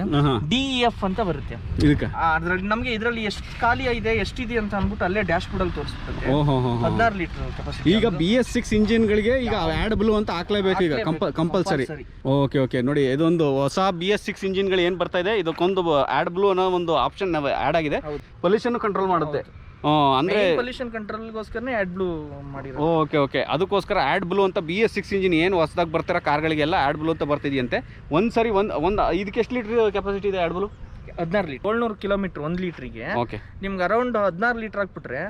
DEF ಅಂತ ಬರುತ್ತೆ. ಇದಕ್ಕೆ ಅದ್ರಲ್ಲಿ ನಮಗೆ ಇದರಲ್ಲಿ ಎಷ್ಟು ಖಾಲಿ ಇದೆ ಎಷ್ಟಿದೆ ಅಂತ ಅಂದ್ಬಿಟ್ಟು ಅಲ್ಲೇ ಡ್ಯಾಶ್ ಬೋರ್ಡ್ ಅಲ್ಲಿ ತೋರಿಸುತ್ತೆ. 16 ಲೀಟರ್ ಕೆಪಾಸಿಟಿ. ಈಗ BS6 ಇಂಜಿನ್ ಗಳಿಗೆ ಈಗ ಆಡ್ ಬ್ಲೂ ಅಂತ ಹಾಕ್ಲೇಬೇಕು ಈಗ ಕಂಪಲ್ಸರಿ. ಓಕೆ ನೋಡಿ, ಇದೊಂದು ಹೊಸ BS6 ಇಂಜಿನ್ ಗಳು ಏನ್ ಬರ್ತಾ ಇದೆ ಇದಕ್ಕೊಂದು ಆಡ್ ಬ್ಲೂ ಅನ್ನೋ ಒಂದು ಆಪ್ಷನ್ ಆಡ್ ಆಗಿದೆ. ಪೊಲ್ಯೂಷನ್ ಕಂಟ್ರೋಲ್ ಮಾಡುತ್ತೆ. ಅಂದ್ರೆ ಪೊಲ್ಯೂಷನ್ ಕಂಟ್ರೋಲ್ಗೋಸ್ಕರನೇ ಆಡ್ ಬ್ಲೂ ಮಾಡಿರೋದು. ಓಕೆ, ಅದಕ್ಕೋಸ್ಕರ ಆಡ್ ಬ್ಲೂ ಅಂತ BS6 ಇಂಜಿನ್ ಏನು ಹೊಸದಾಗಿ ಬರ್ತಾರ ಕಾರ್ಗಳಿಗೆಲ್ಲ ಆಡ್ ಬ್ಲೂ ಅಂತ ಬರ್ತಿದೆಯಂತೆ. ಒಂದ್ಸರಿ ಒಂದು ಇದಕ್ಕೆ ಎಷ್ಟು ಲೀಟರ್ ಕೆಪಾಸಿಟಿ ಇದೆ ಆಡ್ ಬ್ಲೂ? 16 ಲೀಟರ್. 700 ಕಿಲೋಮೀಟರ್ 1 ಲೀಟರ್ಗೆ ನಿಮ್ಗೆ ಅರೌಂಡ್ 16 ಲೀಟರ್ ಹಾಕ್ಬಿಟ್ರೆ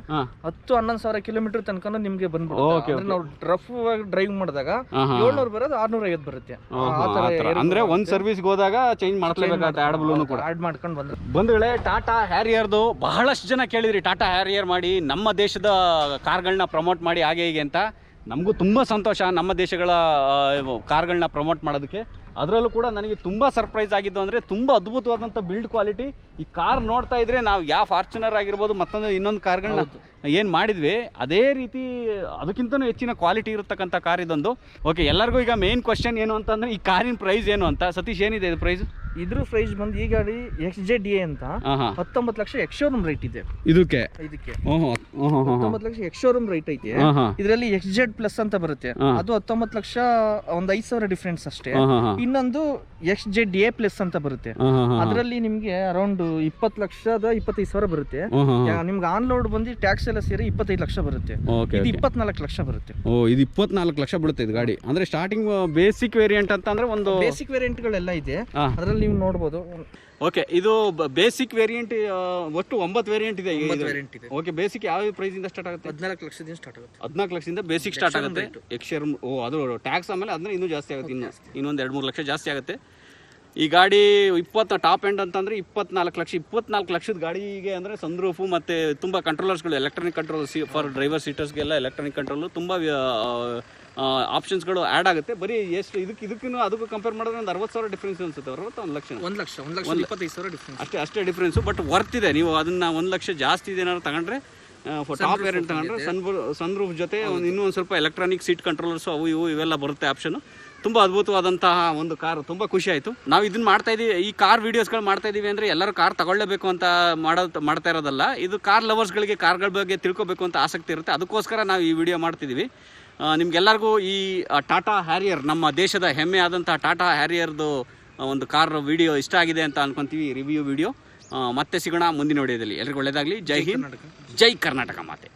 10-11 ಸಾವಿರ ಕಿಲೋಮೀಟರ್ ತನಕ ನಿಮ್ಗೆ ಬಂದ್ಬಿಡುತ್ತೆ. ನಾವು ರಫ್ ಡ್ರೈವ್ ಮಾಡಿದಾಗ 700 ಬರೋದು 650 ಬರುತ್ತೆ. ಅಂದ್ರೆ ಒಂದ್ ಸರ್ವಿಸ್ಗೆ ಹೋದಾಗ ಚೇಂಜ್ ಮಾಡ್ಲೇಬೇಕಾಗುತ್ತೆ. ಆಡ್ ಬ್ಲೂನು ಕೂಡ ಆಡ್ ಮಾಡ್ಕೊಂಡು ಬಂದ್ಗಳೇ. ಟಾಟಾ ಹ್ಯಾರಿಯರ್ದು ಬಹಳಷ್ಟು ಜನ ಕೇಳಿದ್ರಿ, ಟಾಟಾ ಹ್ಯಾರಿಯರ್ ಮಾಡಿ ನಮ್ಮ ದೇಶದ ಕಾರ್ಗಳನ್ನ ಪ್ರಮೋಟ್ ಮಾಡಿ ಹಾಗೆ ಹೀಗೆ ಅಂತ. ನಮಗೂ ತುಂಬ ಸಂತೋಷ ನಮ್ಮ ದೇಶಗಳ ಕಾರ್ಗಳನ್ನ ಪ್ರಮೋಟ್ ಮಾಡೋದಕ್ಕೆ. ಅದರಲ್ಲೂ ಕೂಡ ನನಗೆ ತುಂಬ ಸರ್ಪ್ರೈಸ್ ಆಗಿದ್ದು ಅಂದರೆ ತುಂಬ ಅದ್ಭುತವಾದಂಥ ಬಿಲ್ಡ್ ಕ್ವಾಲಿಟಿ. ಈ ಕಾರ್ ನೋಡ್ತಾ ಇದ್ರೆ ನಾವು ಯಾವ ಫಾರ್ಚುನರ್ ಆಗಿರ್ಬೋದು ಮತ್ತೊಂದು ಇನ್ನೊಂದು ಕಾರ್ಗಳನ್ನ ಏನು ಮಾಡಿದ್ವಿ ಅದೇ ರೀತಿ ಅದಕ್ಕಿಂತನೂ ಹೆಚ್ಚಿನ ಕ್ವಾಲಿಟಿ ಇರತಕ್ಕಂಥ ಕಾರ್ ಇದೊಂದು. ಓಕೆ, ಎಲ್ಲರಿಗೂ ಈಗ ಮೇನ್ ಕ್ವಶನ್ ಏನು ಅಂತಂದರೆ ಈ ಕಾರಿನ ಪ್ರೈಸ್ ಏನು ಅಂತ. ಸತೀಶ್, ಏನಿದೆ ಇದು ಪ್ರೈಸ್? ಇದ್ರ ಪ್ರೈಸ್ ಬಂದು ಈ ಗಾಡಿ XZA ಅಂತ 19 ಲಕ್ಷ ಎಕ್ಸ್ ಶೋರೂಮ್ ರೇಟ್ ಇದೆ. ಇದಕ್ಕೆ 19 ಲಕ್ಷ ಎಕ್ಸ್ ಶೋರೂಮ್ ರೇಟ್ ಐತೆ. ಇದರಲ್ಲಿ XZ ಪ್ಲಸ್ ಅಂತ ಬರುತ್ತೆ, ಅದು 19 ಲಕ್ಷ, ಒಂದು 5,000 ಡಿಫ್ರೆನ್ಸ್ ಅಷ್ಟೇ. ಇನ್ನೊಂದು XZA+ ಅಂತ ಬರುತ್ತೆ. ಅದರಲ್ಲಿ ನಿಮ್ಗೆ ಅರೌಂಡ್ 20,25,000 ಬರುತ್ತೆ. ನಿಮ್ಗೆ ಆನ್ ಲೋಡ್ ಬಂದು ಟ್ಯಾಕ್ಸ್ ಎಲ್ಲ ಸೇರಿ 25 ಲಕ್ಷ ಬರುತ್ತೆ. ಇದು 24 ಲಕ್ಷ ಬರುತ್ತೆ. ಇದು 24 ಲಕ್ಷ ಬೀಳುತ್ತೆ ಇದು ಗಾಡಿ. ಅಂದ್ರೆ ಸ್ಟಾರ್ಟಿಂಗ್ ಬೇಸಿಕ್ ವೇರಿಯಂಟ್ ಅಂತ ಅಂದ್ರೆ ಒಂದು ಬೇಸಿಕ್ ವೇರಿಯಂಟ್ಗಳೆಲ್ಲ ಇದೆ, ಅದರಲ್ಲಿ ನೀವು ನೋಡ್ಬೋದು. ಓಕೆ, ಇದು ಬೇಸಿಕ್ ವೇರಿಯಂಟ್ ಒಟ್ಟು 9 ವೇರಿಯಂಟ್ ಇದೆ. ಓಕೆ, ಬೇಸಿಕ್ ಯಾವ ಪ್ರೈಸ್ ಇಂದ ಸ್ಟಾರ್ಟ್ ಆಗುತ್ತೆ? 14 ಲಕ್ಷದಿಂದ ಸ್ಟಾರ್ಟ್ ಆಗುತ್ತೆ. 14 ಲಕ್ಷದಿಂದ ಬೇಸಿಕ್ ಸ್ಟಾರ್ಟ್ ಆಗುತ್ತೆ. ಎಕ್ಸ್ಶೇರ್ ಅದು ಟ್ಯಾಕ್ಸ್ ಆಮೇಲೆ ಅದನ್ನ ಇನ್ನೂ ಜಾಸ್ತಿ ಆಗುತ್ತೆ, ಇನ್ನೊಂದು 2-3 ಲಕ್ಷ ಜಾಸ್ತಿ ಆಗುತ್ತೆ. ಈ ಗಾಡಿ 20 ಟಾಪ್ ಎಂಡ್ ಅಂತಂದ್ರೆ 24 ಲಕ್ಷದ ಗಾಡಿಗೆ ಅಂದ್ರೆ ಸನ್ರೂಫು ಮತ್ತೆ ತುಂಬಾ ಕಂಟ್ರೋಲರ್ಸ್ಗಳು, ಎಲೆಕ್ಟ್ರಾನಿಕ್ ಕಂಟ್ರೋಲ್ ಫಾರ್ ಡ್ರೈವರ್ ಸೀಟರ್ಸ್ಗೆಲ್ಲ ಎಲೆಕ್ಟ್ರಾನಿಕ್ ಕಂಟ್ರೋಲ್ ತುಂಬಾ ಆಪ್ಷನ್ಸ್ಗಳು ಆ್ಯಡ್ ಆಗುತ್ತೆ. ಬರೀ ಎಷ್ಟು ಇದಕ್ಕೂ ಅದಕ್ಕೂ ಕಂಪೇರ್ ಮಾಡಿದ್ರೆ ಒಂದು 60,000 ಡಿಫ್ರೆನ್ಸ್ ಅನ್ಸುತ್ತೆ. 1,25,000 ಡಿಫ್ರೆನ್ಸ್ ಅಷ್ಟೇ ಡಿಫ್ರೆನ್ಸು. ಬಟ್ ವರ್ತ್ ಇದೆ. ನೀವು ಅದನ್ನ 1 ಲಕ್ಷ ಜಾಸ್ತಿ ಇದೆ ಏನಾದ್ರು ತಗೊಂಡ್ರೆ, ಟಾಪ್ ವೇರಿಯಂಟ್ ತಗೊಂಡ್ರೆ ಸನ್ರೂಫ್ ಜೊತೆ ಇನ್ನೂ ಒಂದು ಸ್ವಲ್ಪ ಎಲೆಕ್ಟ್ರಾನಿಕ್ ಸೀಟ್ ಕಂಟ್ರೋಲರ್ಸು ಅವು ಇವೆಲ್ಲ ಬರುತ್ತೆ ಆಪ್ಷನ್. ತುಂಬ ಅದ್ಭುತವಾದಂತಹ ಒಂದು ಕಾರ್. ತುಂಬ ಖುಷಿ ಆಯಿತು. ನಾವು ಇದನ್ನ ಮಾಡ್ತಾ ಇದೀವಿ, ಈ ಕಾರ್ ವೀಡಿಯೋಸ್ಗಳು ಮಾಡ್ತಾ ಇದೀವಿ ಅಂದರೆ ಎಲ್ಲರೂ ಕಾರ್ ತಗೊಳ್ಳೇಬೇಕು ಅಂತ ಮಾಡ್ತಾ ಇರೋದಲ್ಲ. ಇದು ಕಾರ್ ಲವರ್ಸ್ಗಳಿಗೆ ಕಾರ್ಗಳ ಬಗ್ಗೆ ತಿಳ್ಕೊಬೇಕು ಅಂತ ಆಸಕ್ತಿ ಇರುತ್ತೆ, ಅದಕ್ಕೋಸ್ಕರ ನಾವು ಈ ವಿಡಿಯೋ ಮಾಡ್ತಿದ್ದೀವಿ. ನಿಮ್ಗೆಲ್ಲರಿಗೂ ಈ ಟಾಟಾ ಹ್ಯಾರಿಯರ್, ನಮ್ಮ ದೇಶದ ಹೆಮ್ಮೆ ಆದಂಥ ಟಾಟಾ ಹ್ಯಾರಿಯರ್ದು ಒಂದು ಕಾರ್ ವಿಡಿಯೋ ಇಷ್ಟ ಆಗಿದೆ ಅಂತ ಅನ್ಕೊಂತೀವಿ. ರಿವ್ಯೂ ವಿಡಿಯೋ ಮತ್ತೆ ಸಿಗೋಣ ಮುಂದಿನ ವಿಡಿಯೋದಲ್ಲಿ. ಎಲ್ರಿಗೂ ಒಳ್ಳೆಯದಾಗಲಿ. ಜೈ ಹಿಂದ್, ಜೈ ಕರ್ನಾಟಕ ಮಾತೆ.